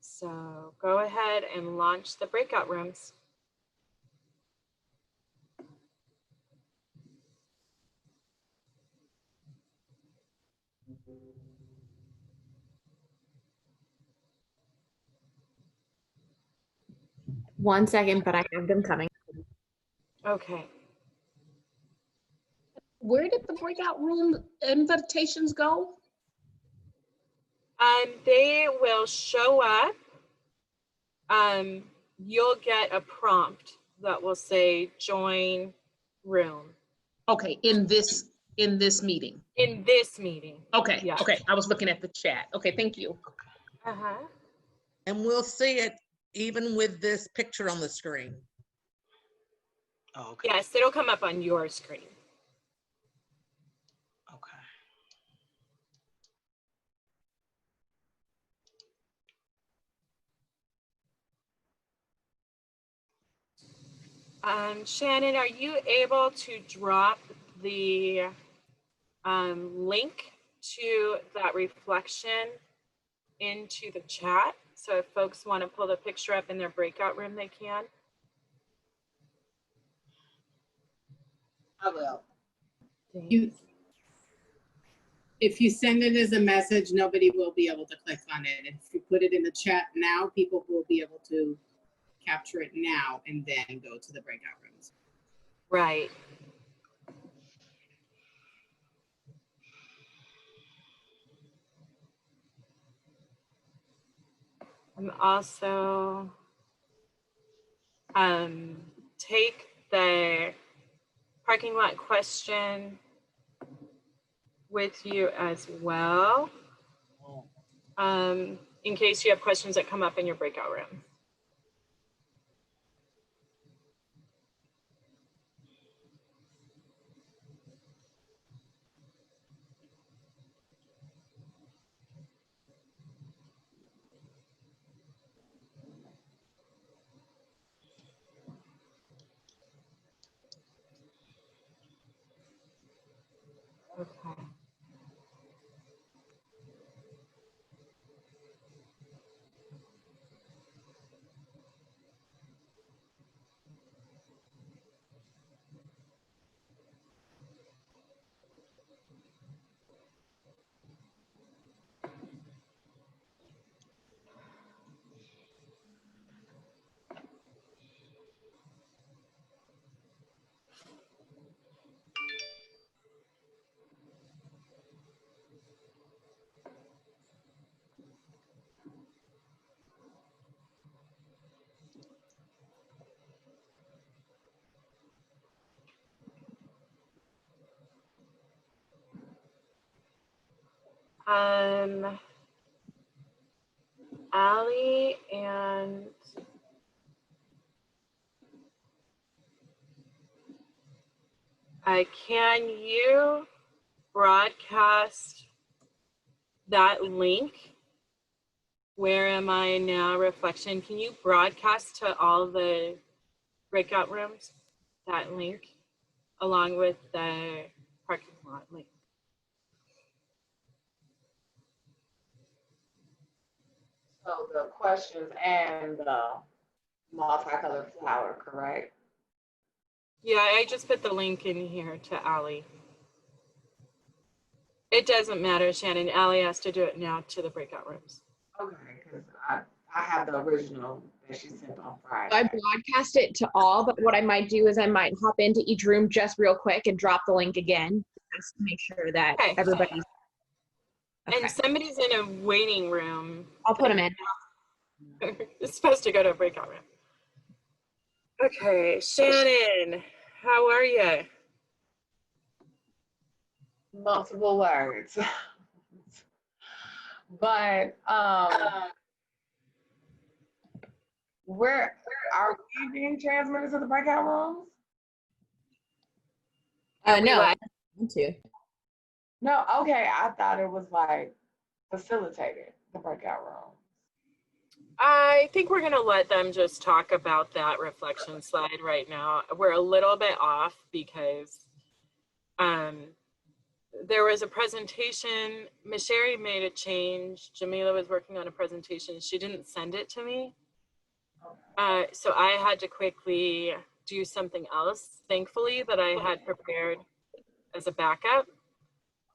So go ahead and launch the breakout rooms. One second, but I have them coming. Okay. Where did the breakout room invitations go? They will show up. You'll get a prompt that will say join room. Okay, in this meeting. In this meeting. Okay, Yeah. okay. I was looking at the chat. Okay, thank you. Uh-huh. And we'll see it even with this picture on the screen. Oh, okay. Yes, it'll come up on your screen. Okay. Shannon, are you able to drop the link to that reflection into the chat? So if folks want to pull the picture up in their breakout room, they can. I will. If you send it as a message, nobody will be able to click on it. If you put it in the chat now, people will be able to capture it now and then go to the breakout rooms. Right. I'm also take the parking lot question with you as well, in case you have questions that come up in your breakout room. Okay. Allie and can you broadcast that link? Where am I now? Reflection. Can you broadcast to all the breakout rooms that link along with the parking lot link? So the questions and the multicolored flower, correct? Yeah, I just put the link in here to Allie. It doesn't matter, Shannon. Allie has to do it now to the breakout rooms. Okay, because I have the original that she sent on Friday. I broadcast it to all, but what I might do is I might hop into each room just real quick and drop the link again, just to make sure that everybody's. Okay. And somebody's in a waiting room. I'll put them in. It's supposed to go to a breakout room. Okay, Shannon, how are you? Multiple words. But where are we being transmitted to the breakout rooms? No, I want to. No, okay. I thought it was like facilitated, the breakout room. I think we're gonna let them just talk about that reflection slide right now. We're a little bit off because there was a presentation. Masheri made a change. Jamila was working on a presentation. She didn't send it to me. So I had to quickly do something else, thankfully, that I had prepared as a backup.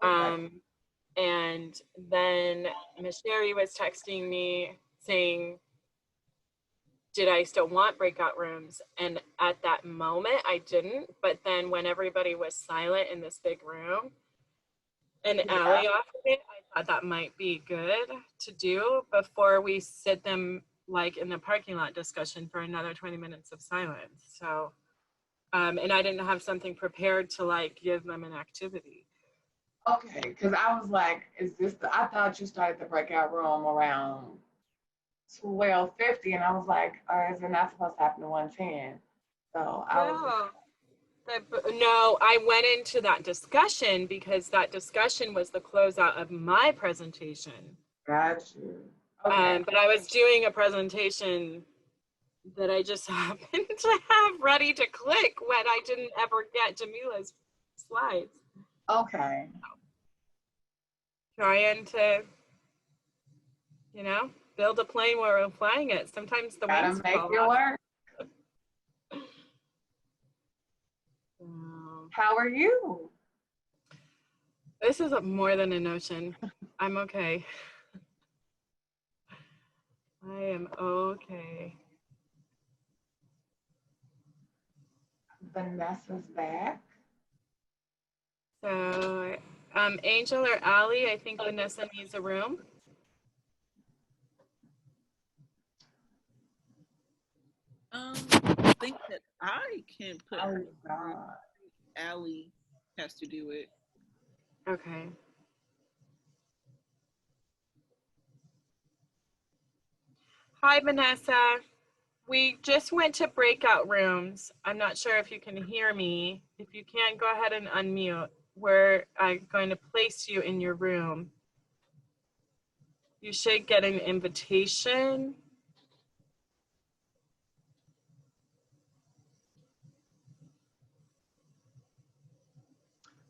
And then Masheri was texting me saying, did I still want breakout rooms? And at that moment, I didn't. But then when everybody was silent in this big room and Allie offered it, I thought that might be good to do before we sit them like in the parking lot discussion for another 20 minutes of silence. So, and I didn't have something prepared to like give them an activity. Okay, because I was like, I thought you started the breakout room around 12:50, and I was like, is it not supposed to happen to 1:10? So No, I went into that discussion because that discussion was the closeout of my presentation. Got you. Okay. But I was doing a presentation that I just happened to have ready to click when I didn't ever get Jamila's slides. Okay. Trying to, build a plane where we're flying it. Sometimes the wings Gotta make fall it off. work. How are you? This is more than a notion. I'm okay. I am okay. Vanessa's back. So, Angel or Allie, I think Vanessa needs a room. I think that I can put her. God. Allie has to do it. Okay. Hi, Vanessa. We just went to breakout rooms. I'm not sure if you can hear me. If you can't, go ahead and unmute. We're going to place you in your room. You should get an invitation.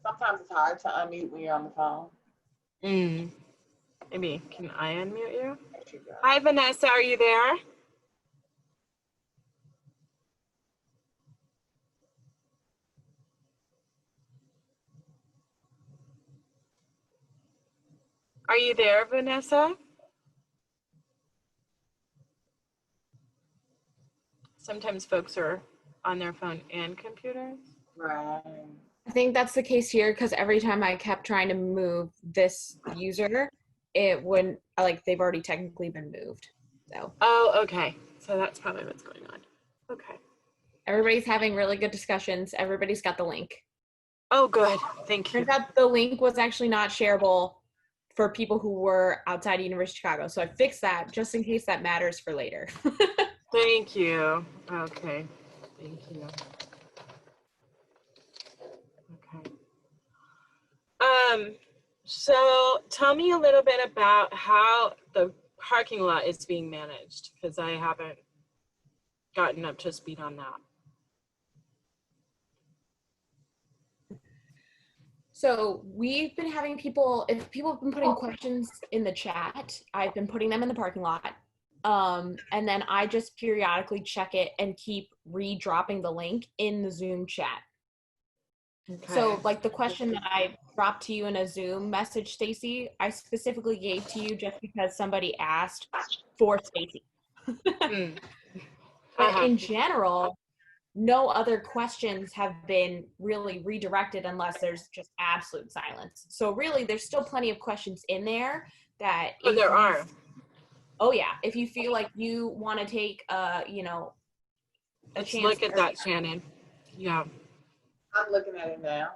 Sometimes it's hard to unmute when you're on the phone. Maybe, can I unmute you? Hi, Vanessa, are you there? Are you there, Vanessa? Sometimes folks are on their phone and computers. Right. I think that's the case here because every time I kept trying to move this user, it wouldn't, like they've already technically been moved. So. Oh, okay. So that's probably what's going on. Okay. Everybody's having really good discussions. Everybody's got the link. Oh, good. Thank you. Turns out the link was actually not shareable for people who were outside of University of Chicago. So I fixed that just in case that matters for later. Thank you. Okay. Thank you. Okay. So tell me a little bit about how the parking lot is being managed, because I haven't gotten up to speed on that. So we've been having people, if people have been putting questions in the chat, I've been putting them in the parking lot. And then I just periodically check it and keep re-dropping the link in the Zoom chat. Okay. So like the question that I dropped to you in a Zoom message, Stacy, I specifically gave to you just because somebody asked for Stacy. But in general, no other questions have been really redirected unless there's just absolute silence. So really, there's still plenty of questions in there that. Oh, there are. Oh yeah, if you feel like you want to take, a Let's chance. Look at that, Shannon. Yeah. I'm looking at it now.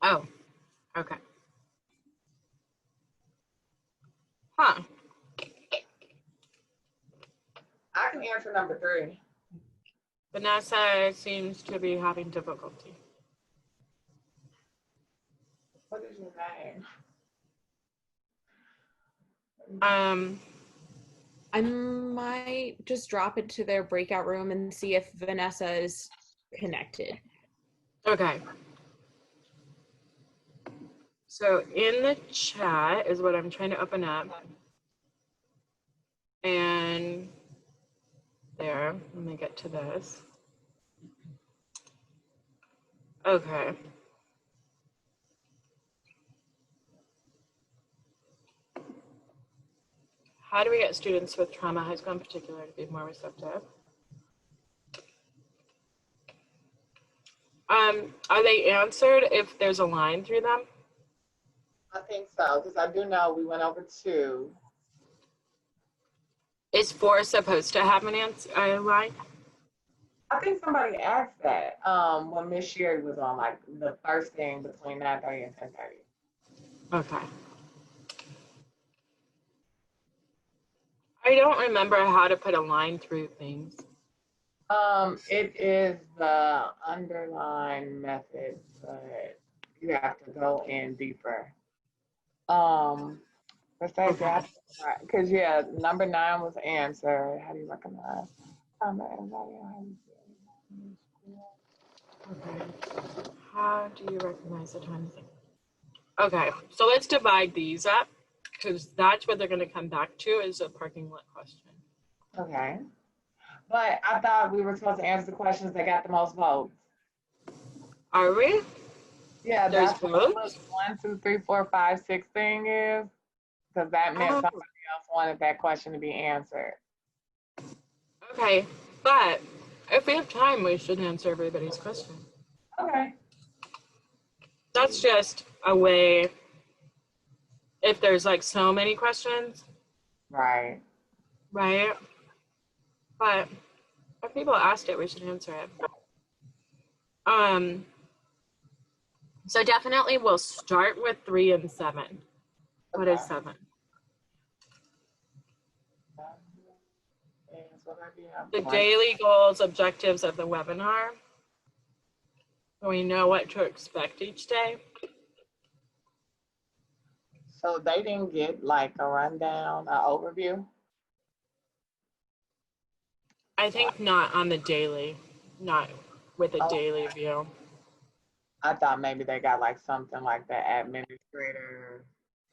Oh, okay. Huh. I can answer number 3. Vanessa seems to be having difficulty. What is your name? I might just drop it to their breakout room and see if Vanessa is connected. Okay. So in the chat is what I'm trying to open up. And there, let me get to this. Okay. How do we get students with trauma, high school in particular, to be more receptive? Are they answered if there's a line through them? I think so, because I do know we went over 2. Is 4 supposed to have an answer line? I think somebody asked that when Miss Sherry was on, like the first thing between 9:30 and 10:30. Okay. I don't remember how to put a line through things. It is the underline method, but you have to go in deeper. Let's say that, because yeah, number 9 was answered. How do you recognize anxiety? Okay. How do you recognize the time thing? Okay, so let's divide these up because that's what they're going to come back to is a parking lot question. Okay. But I thought we were supposed to answer the questions that got the most votes. Are we? Yeah, There's that's what the votes? 1, 2, 3, 4, 5, 6 thing is. Because that meant somebody else wanted that question to be answered. Okay, but if we have time, we should answer everybody's question. Okay. That's just a way, if there's like so many questions. Right. Right? But if people asked it, we should answer it. So definitely we'll start with 3 and 7. What is 7? The daily goals, objectives of the webinar. So we know what to expect each day. So they didn't get like a rundown, an overview? I think not on the daily, not with a daily view. I thought maybe they got like something like the administrator.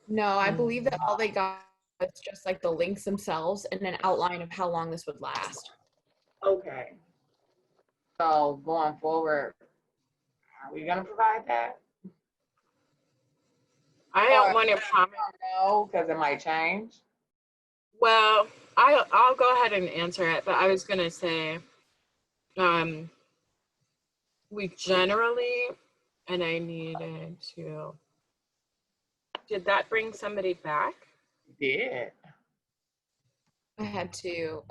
No, I believe that all they got was just like the links themselves and an outline of how long this would last. Okay. So going forward, are we gonna provide that? I don't want to promise. No, because it might change. Well, I'll go ahead and answer it, but I was gonna say, we generally, and I needed to. Did that bring somebody back? Yeah. I had to,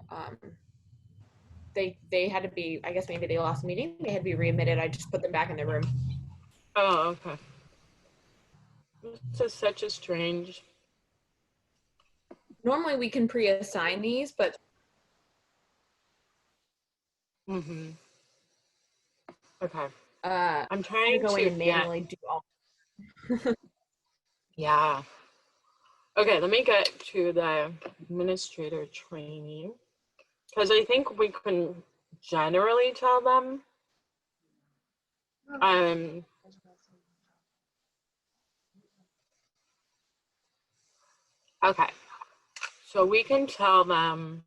they had to be, I guess maybe they lost a meeting, they had to be readmitted. I just put them back in their room. Oh, okay. This is such a strange. Normally we can pre-assign these, but. Mm-hmm. Okay. I'm trying to go in and manually do all. Yeah. Okay, let me get to the administrator training because I think we can generally tell them. Okay, so we can tell them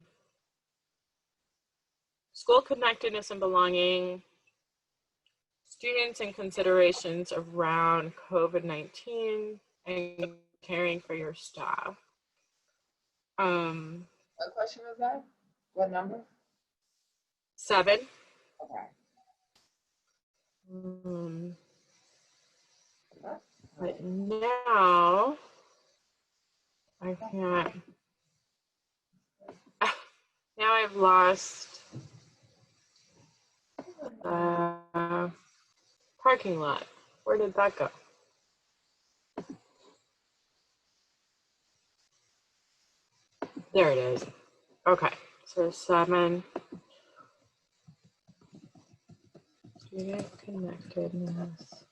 school connectedness and belonging, students and considerations around COVID-19 and caring for your staff. What question was that? What number? 7. Okay. But now I can't. Now I've lost the parking lot. Where did that go? There it is. Okay, so 7. Student connectedness.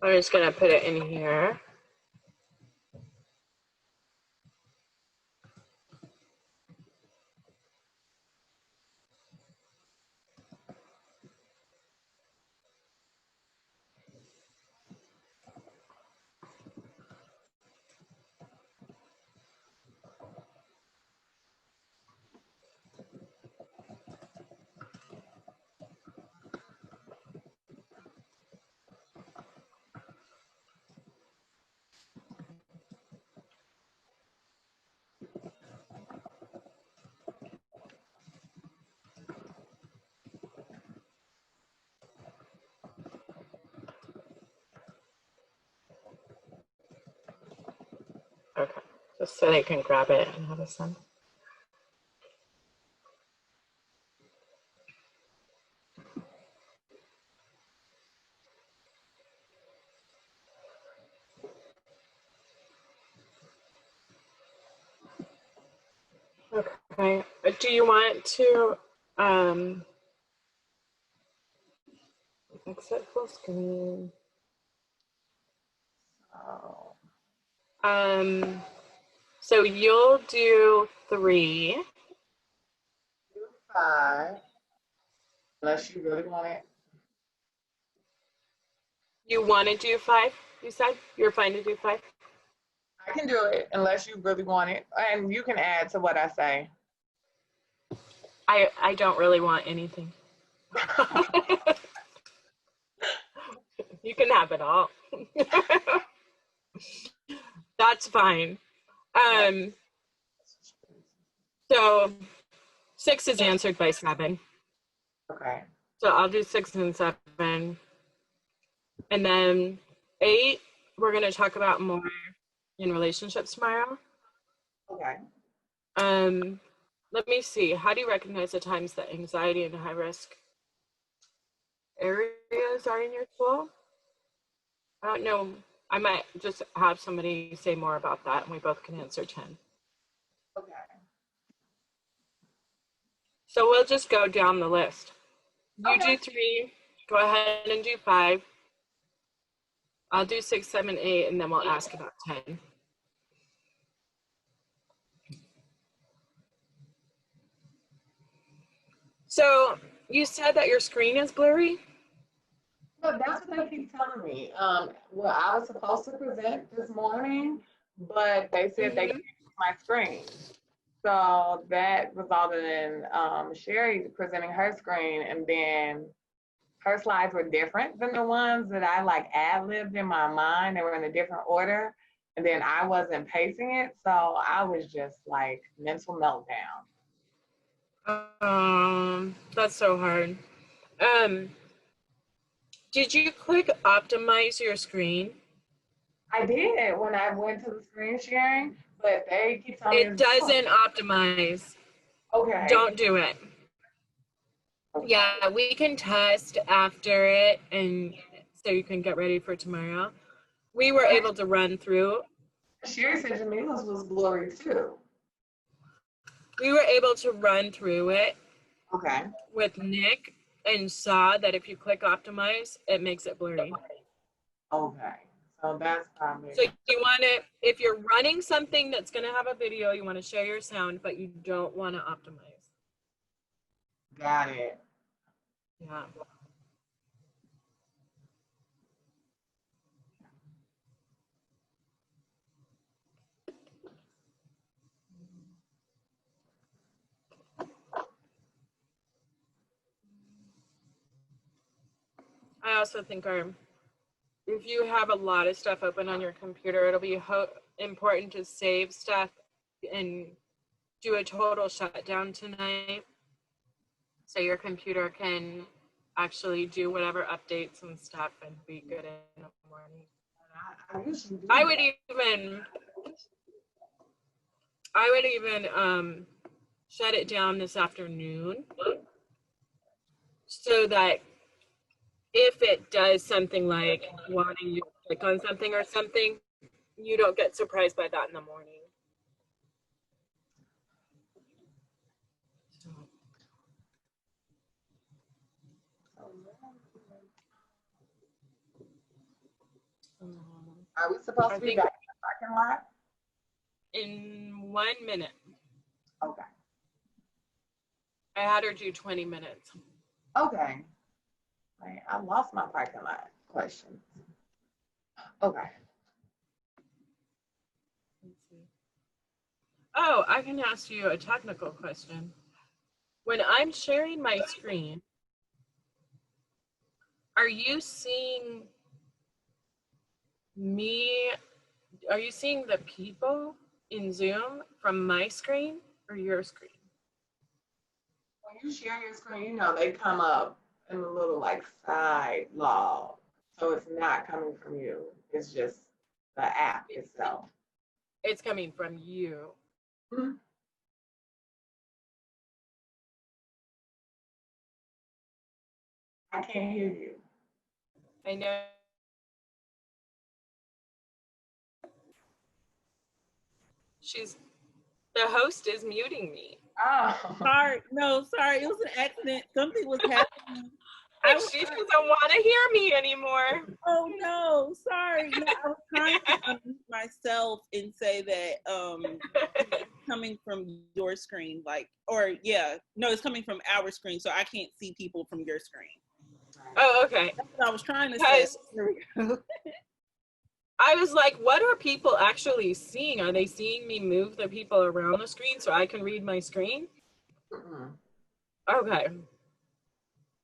I'm just gonna put it in here. just so they can grab it and have a send. Okay. Do you want to exit full screen? Oh. So you'll do 3. 5. Unless you really want it. You want to do 5? You said you're fine to do 5. I can do it unless you really want it. And you can add to what I say. I don't really want anything. You can have it all. That's fine. So 6 is answered by 7. Okay. So I'll do 6 and 7. And then 8, we're going to talk about more in relationships tomorrow. Okay. Let me see. How do you recognize the times that anxiety and high risk areas are in your school? I don't know. I might just have somebody say more about that and we both can answer 10. Okay. So we'll just go down the list. You Okay. do 3, go ahead and do 5. I'll do 6, 7, 8, and then we'll ask about 10. So you said that your screen is blurry? No, that's what they keep telling me. Well, I was supposed to present this morning, but they said they can't use my screen. So that resulted in Sherry presenting her screen, and then her slides were different than the ones that I like ad-libbed in my mind. They were in a different order, and then I wasn't pacing it, so I was just like mental meltdown. That's so hard. Did you click optimize your screen? I did when I went to the screen sharing, but they keep telling me it doesn't optimize. Okay. Don't do it. Okay. Yeah, we can test after it, and so you can get ready for tomorrow. We were able to run through. Sherry said Jamila's was blurry too. We were able to run through it. Okay. With Nick, and saw that if you click optimize, it makes it blurry. Okay. So that's probably. So you want to, if you're running something that's going to have a video, you want to share your sound, but you don't want to optimize. Got it. Yeah. I also think if you have a lot of stuff open on your computer, it'll be important to save stuff and do a total shutdown tonight so your computer can actually do whatever updates and stuff and be good in the morning. I would even shut it down this afternoon so that if it does something like wanting you to click on something or something, you don't get surprised by that in the morning. Are we supposed to be back in the parking lot? In 1 minute. Okay. I had her do 20 minutes. Okay. I lost my parking lot question. Okay. Let's see. Oh, I can ask you a technical question. When I'm sharing my screen, are you seeing me? Are you seeing the people in Zoom from my screen or your screen? When you share your screen, they come up in a little like side log. So it's not coming from you. It's just the app itself. It's coming from you. I can't hear you. I know. The host is muting me. Oh. Sorry, no, sorry, it was an accident. Something was happening. She doesn't want to hear me anymore. Oh no, sorry. No, I was trying to unmute myself and say that it's coming from your screen, it's coming from our screen, so I can't see people from your screen. Oh, okay. That's what I was trying to say. There we go. I was like, what are people actually seeing? Are they seeing me move the people around the screen so I can read my screen? Okay.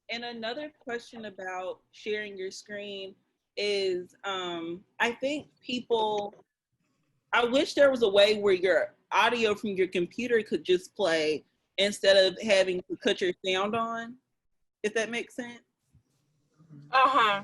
And another question about sharing your screen is, I think I wish there was a way where your audio from your computer could just play instead of having to cut your sound on, if that makes sense. Uh-huh.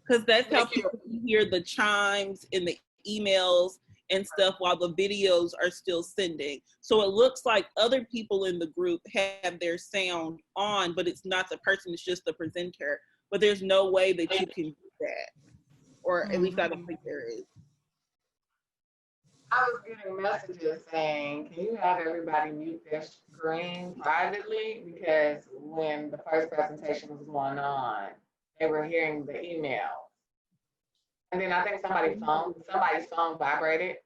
Because that's how people can hear the chimes in the emails and stuff while the videos are still sending. So it looks like other people in the group have their sound on, but it's not the person, it's just the presenter. But there's no way that you can do that. Or at least I don't think there is. I was getting messages saying, can you have everybody mute their screen privately? Because when the first presentation was going on, they were hearing the email. And then I think somebody's phone vibrated.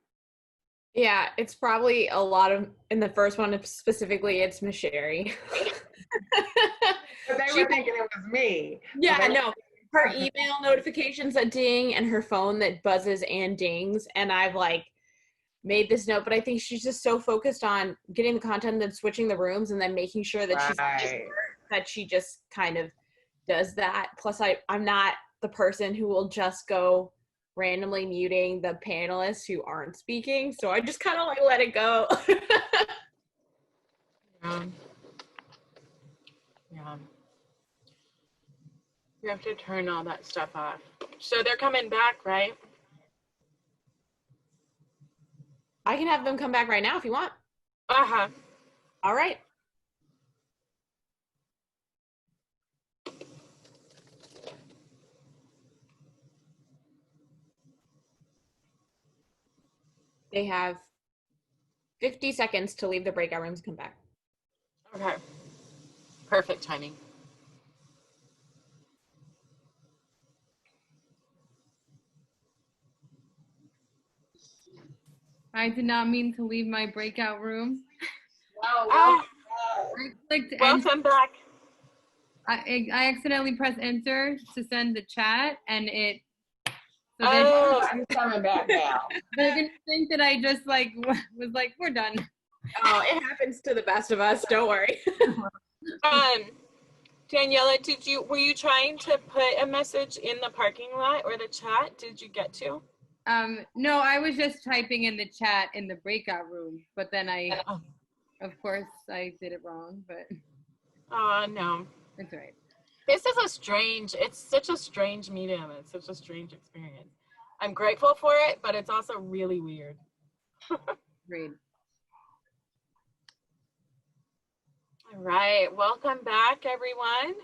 Yeah, it's probably a lot of, in the first one specifically, it's Miss Sherry. But they were thinking it was me. Yeah, no. Her email notifications that ding and her phone that buzzes and dings. And I've like made this note, but I think she's just so focused on getting the content and switching the rooms and then making sure that that she just kind of does that. Plus I'm not the person who will just go randomly muting the panelists who aren't speaking. So I just kind of like let it go. Yeah. You have to turn all that stuff off. So they're coming back, right? I can have them come back right now if you want. Uh-huh. All right. They have 50 seconds to leave the breakout rooms and come back. Okay. Perfect timing. I did not mean to leave my breakout room. I clicked welcome back. I accidentally pressed enter to send the chat, and it. So I'm coming back now. They're gonna think that I just like was like, we're done. Oh, it happens to the best of us. Don't worry. Daniela, were you trying to put a message in the parking lot or the chat? Did you get to? No, I was just typing in the chat in the breakout room, but then of course, I did it wrong, but. Oh, no. That's right. It's such a strange medium. It's such a strange experience. I'm grateful for it, but it's also really weird. Great. All right, welcome back, everyone.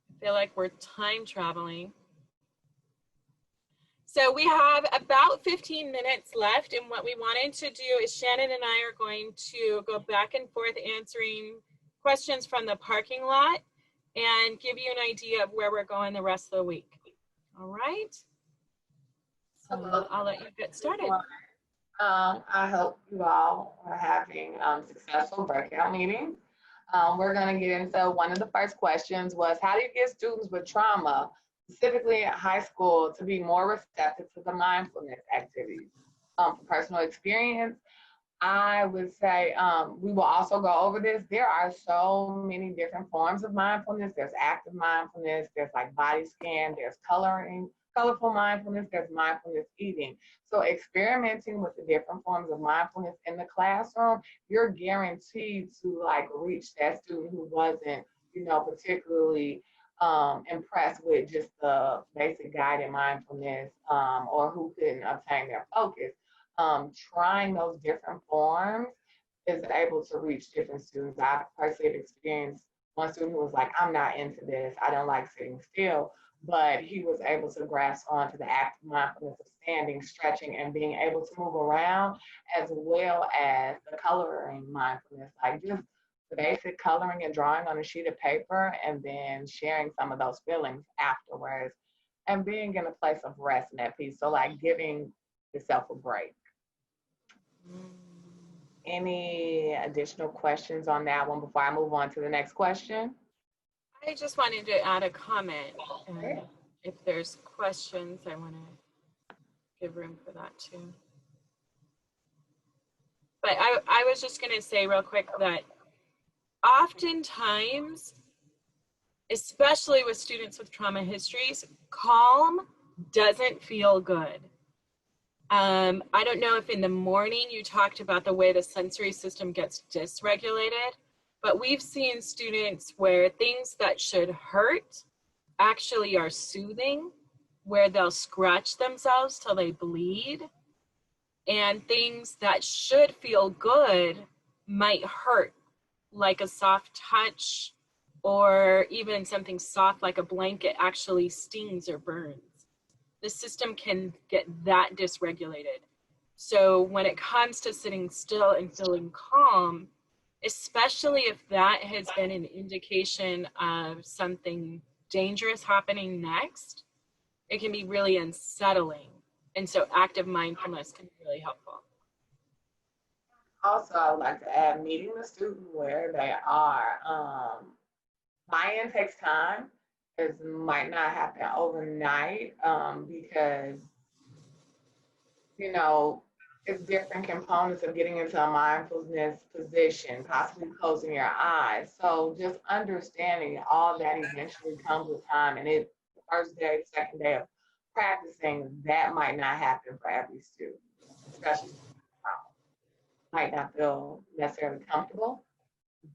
I feel like we're time traveling. So we have about 15 minutes left, and what we wanted to do is Shannon and I are going to go back and forth answering questions from the parking lot and give you an idea of where we're going the rest of the week. All right? So I'll let you get started. I hope you all are having successful breakout meetings. We're going to get into one of the first questions was, how do you get students with trauma, specifically at high school, to be more receptive to the mindfulness activities? From personal experience, I would say we will also go over this. There are so many different forms of mindfulness. There's active mindfulness, there's like body scan, there's colorful mindfulness, there's mindfulness eating. So experimenting with the different forms of mindfulness in the classroom, you're guaranteed to like reach that student who wasn't, particularly impressed with just the basic guided mindfulness, or who couldn't obtain their focus. Trying those different forms is able to reach different students. I personally have experienced one student who was like, I'm not into this. I don't like sitting still. But he was able to grasp onto the active mindfulness of standing, stretching, and being able to move around, as well as the coloring mindfulness, like just the basic coloring and drawing on a sheet of paper, and then sharing some of those feelings afterwards, and being in a place of rest and at peace. So like giving yourself a break. Any additional questions on that one before I move on to the next question? I just wanted to add a comment. And if there's questions, I want to give room for that too. But I was just going to say real quick that oftentimes, especially with students with trauma histories, calm doesn't feel good. I don't know if in the morning you talked about the way the sensory system gets dysregulated, but we've seen students where things that should hurt actually are soothing, where they'll scratch themselves till they bleed, and things that should feel good might hurt, like a soft touch, or even something soft like a blanket actually stings or burns. The system can get that dysregulated. So when it comes to sitting still and feeling calm, especially if that has been an indication of something dangerous happening next, it can be really unsettling. And so active mindfulness can be really helpful. Also, I would like to add meeting the student where they are. Buy-in takes time. It might not happen overnight, because, you know, it's different components of getting into a mindfulness position, possibly closing your eyes. So just understanding all that eventually comes with time. And the first day, second day of practicing, that might not happen for every student, especially might not feel necessarily comfortable.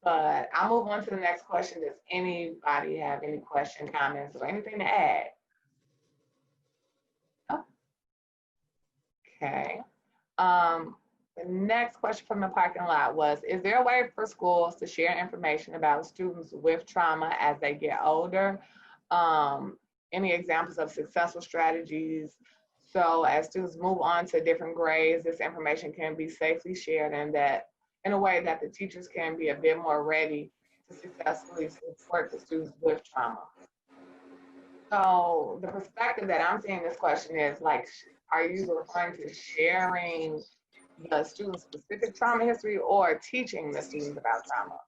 But I'll move on to the next question. Does anybody have any question, comments, or anything to add? Oh. Okay. The next question from the parking lot was, is there a way for schools to share information about students with trauma as they get older? Any examples of successful strategies? So as students move on to different grades, this information can be safely shared, and that in a way that the teachers can be a bit more ready to successfully support the students with trauma. So the perspective that I'm seeing this question is like, are you referring to sharing the student's specific trauma history or teaching the students about trauma?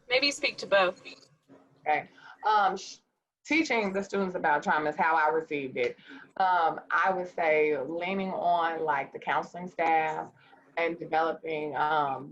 Maybe speak to both. Okay. Teaching the students about trauma is how I received it. I would say leaning on like the counseling staff and developing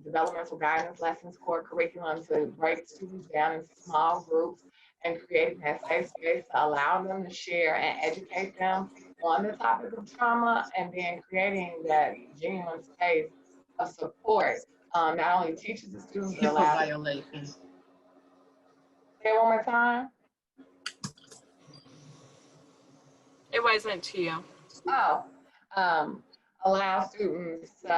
developmental guidance lessons, core curriculum to break students down into small groups and creating that safe space to allow them to share and educate them on the topic of trauma, and then creating that genuine space of support. Not only teaches the students, but allows violation. Say it one more time. It wasn't to you. Oh, allow students to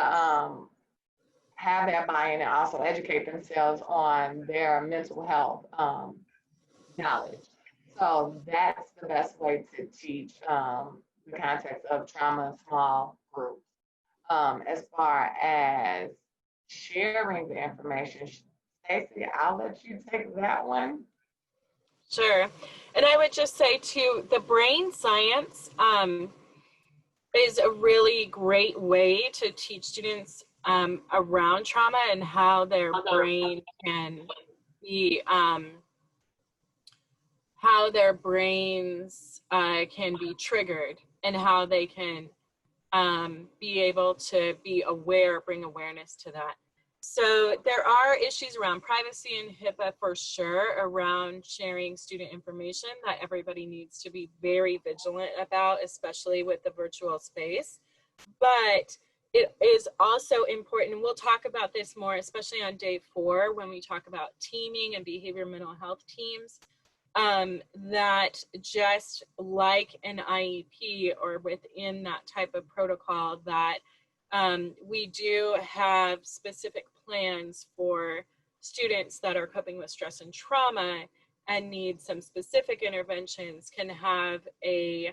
have that buy-in and also educate themselves on their mental health knowledge. So that's the best way to teach the context of trauma in small groups. As far as sharing the information, Stacey, I'll let you take that one. Sure. And I would just say too, the brain science is a really great way to teach students around trauma and how their brain can be, how their brains can be triggered, and how they can be able to be aware, bring awareness to that. So there are issues around privacy and HIPAA for sure around sharing student information that everybody needs to be very vigilant about, especially with the virtual space. But it is also important, and we'll talk about this more, especially on day 4, when we talk about teaming and behavior mental health teams, that just like an IEP or within that type of protocol, that we do have specific plans for students that are coping with stress and trauma and need some specific interventions, can have a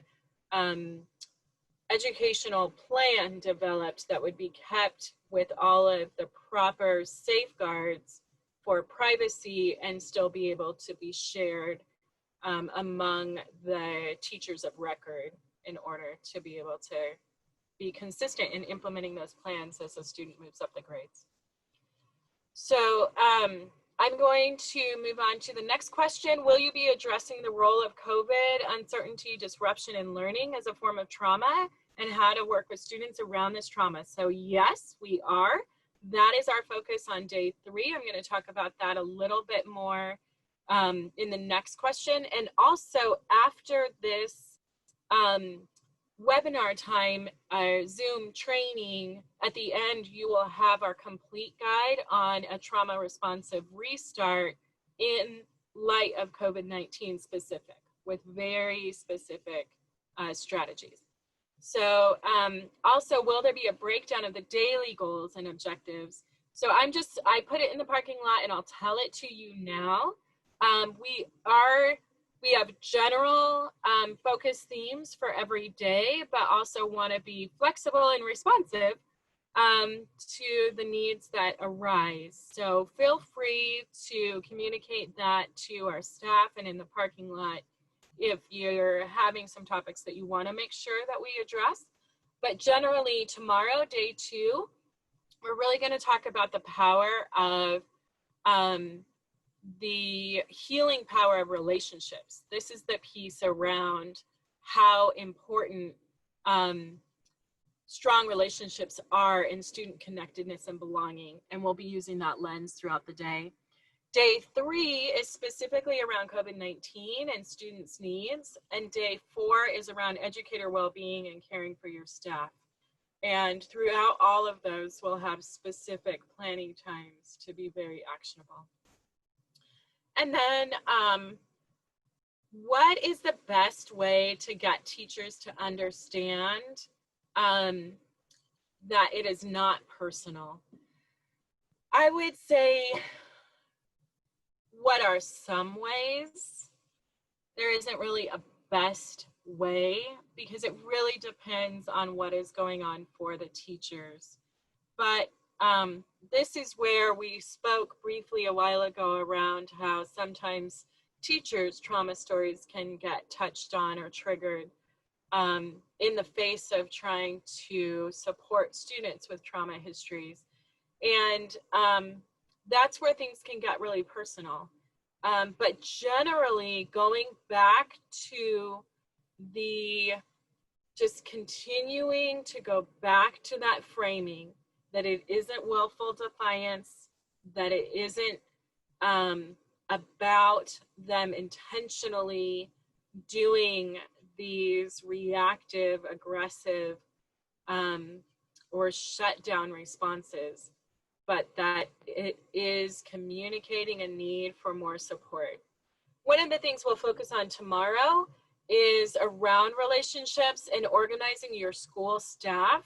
educational plan developed that would be kept with all of the proper safeguards for privacy and still be able to be shared among the teachers of record in order to be able to be consistent in implementing those plans as a student moves up the grades. So I'm going to move on to the next question. Will you be addressing the role of COVID, uncertainty, disruption in learning as a form of trauma, and how to work with students around this trauma? So yes, we are. That is our focus on day 3. I'm going to talk about that a little bit more in the next question. And also after this webinar time, Zoom training, at the end, you will have our complete guide on a trauma responsive restart in light of COVID-19 specific, with very specific strategies. So also, will there be a breakdown of the daily goals and objectives? So I put it in the parking lot and I'll tell it to you now. We have general focus themes for every day, but also want to be flexible and responsive to the needs that arise. So feel free to communicate that to our staff and in the parking lot if you're having some topics that you want to make sure that we address. But generally tomorrow, day 2, we're really going to talk about the power of the healing power of relationships. This is the piece around how important strong relationships are in student connectedness and belonging, and we'll be using that lens throughout the day. Day 3 is specifically around COVID-19 and students' needs, and day 4 is around educator well-being and caring for your staff. And throughout all of those, we'll have specific planning times to be very actionable. And then what is the best way to get teachers to understand that it is not personal? I would say, what are some ways? There isn't really a best way because it really depends on what is going on for the teachers. But this is where we spoke briefly a while ago around how sometimes teachers' trauma stories can get touched on or triggered in the face of trying to support students with trauma histories. And that's where things can get really personal. But generally, going back to just continuing to go back to that framing, that it isn't willful defiance, that it isn't about them intentionally doing these reactive, aggressive, or shutdown responses, but that it is communicating a need for more support. One of the things we'll focus on tomorrow is around relationships and organizing your school staff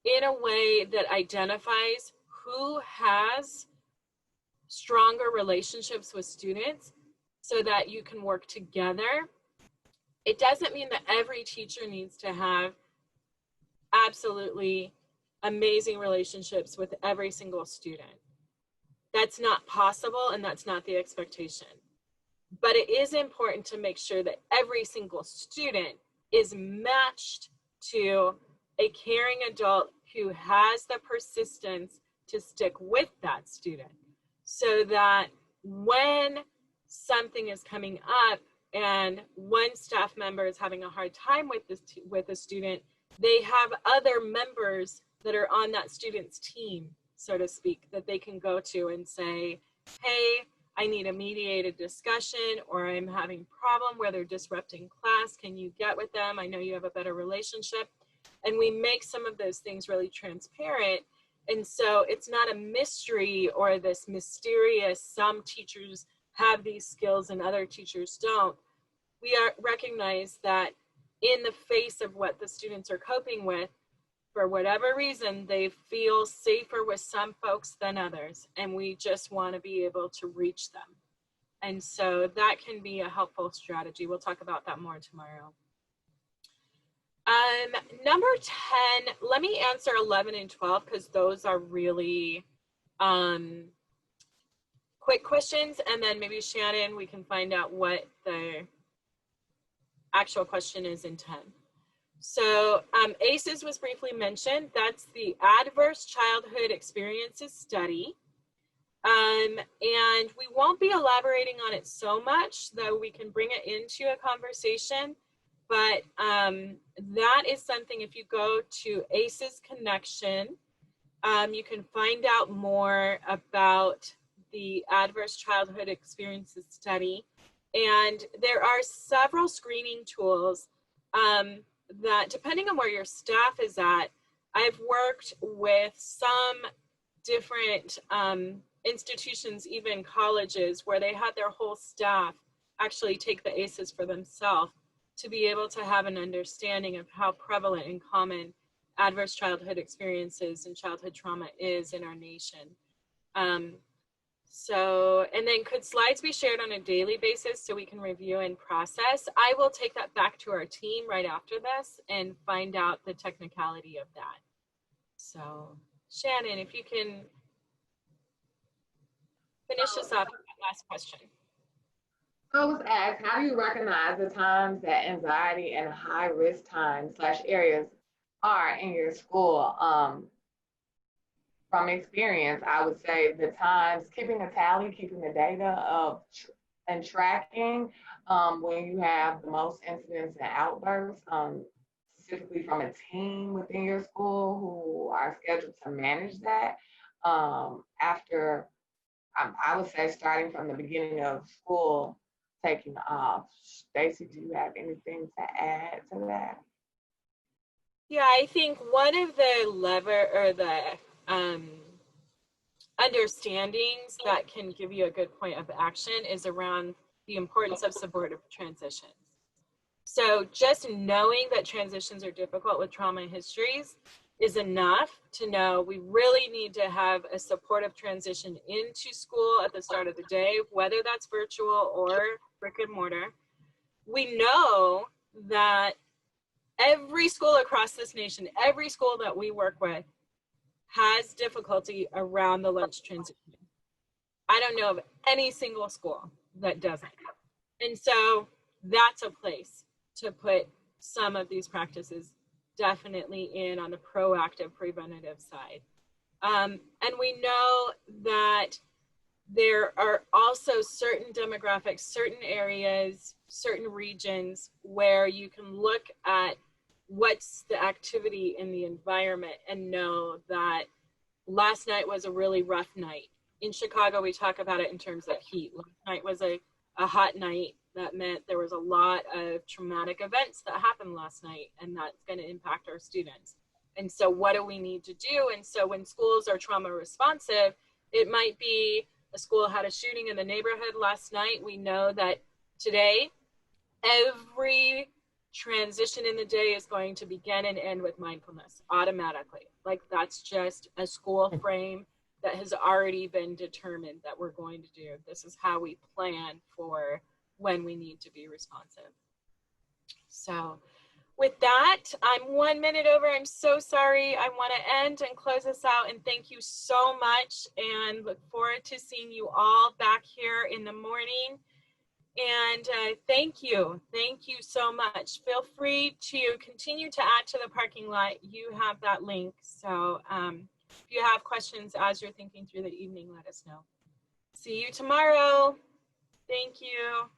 in a way that identifies who has stronger relationships with students so that you can work together. It doesn't mean that every teacher needs to have absolutely amazing relationships with every single student. That's not possible, and that's not the expectation. But it is important to make sure that every single student is matched to a caring adult who has the persistence to stick with that student, so that when something is coming up and one staff member is having a hard time with a student, they have other members that are on that student's team, so to speak, that they can go to and say, hey, I need a mediated discussion, or I'm having a problem where they're disrupting class. Can you get with them? I know you have a better relationship. and we make some of those things really transparent. And so it's not a mystery or this mysterious, some teachers have these skills and other teachers don't. We recognize that in the face of what the students are coping with, for whatever reason, they feel safer with some folks than others, and we just want to be able to reach them. And so that can be a helpful strategy. We'll talk about that more tomorrow. Number 10, let me answer 11 and 12 because those are really quick questions, and then maybe Shannon, we can find out what the actual question is in 10. So ACEs was briefly mentioned. That's the Adverse Childhood Experiences Study. And we won't be elaborating on it so much, though we can bring it into a conversation. But that is something, if you go to ACEs Connection, you can find out more about the Adverse Childhood Experiences Study. And there are several screening tools that, depending on where your staff is at, I've worked with some different institutions, even colleges, where they had their whole staff actually take the ACEs for themselves to be able to have an understanding of how prevalent and common adverse childhood experiences and childhood trauma is in our nation. And then could slides be shared on a daily basis so we can review and process? I will take that back to our team right after this and find out the technicality of that. So Shannon, if you can finish us up with that last question. I was asked, how do you recognize the times that anxiety and high risk times / areas are in your school? From experience, I would say the times, keeping a tally, keeping the data of and tracking when you have the most incidents and outbursts, specifically from a team within your school who are scheduled to manage that. After, I would say starting from the beginning of school, taking off. Stacey, do you have anything to add to that? Yeah, I think one of the understandings that can give you a good point of action is around the importance of supportive transitions. So just knowing that transitions are difficult with trauma histories is enough to know we really need to have a supportive transition into school at the start of the day, whether that's virtual or brick and mortar. We know that every school across this nation, every school that we work with has difficulty around the lunch transition. I don't know of any single school that doesn't. And so that's a place to put some of these practices definitely in on the proactive preventative side. And we know that there are also certain demographics, certain areas, certain regions where you can look at what's the activity in the environment and know that last night was a really rough night. In Chicago, we talk about it in terms of heat. Last night was a hot night. That meant there was a lot of traumatic events that happened last night, and that's going to impact our students. And so what do we need to do? And so when schools are trauma responsive, it might be a school had a shooting in the neighborhood last night. We know that today, every transition in the day is going to begin and end with mindfulness automatically. Like that's just a school frame that has already been determined that we're going to do. This is how we plan for when we need to be responsive. So with that, I'm 1 minute over. I'm so sorry. I want to end and close this out and thank you so much and look forward to seeing you all back here in the morning. And thank you so much. Feel free to continue to add to the parking lot. You have that link. So if you have questions as you're thinking through the evening, let us know. See you tomorrow. Thank you.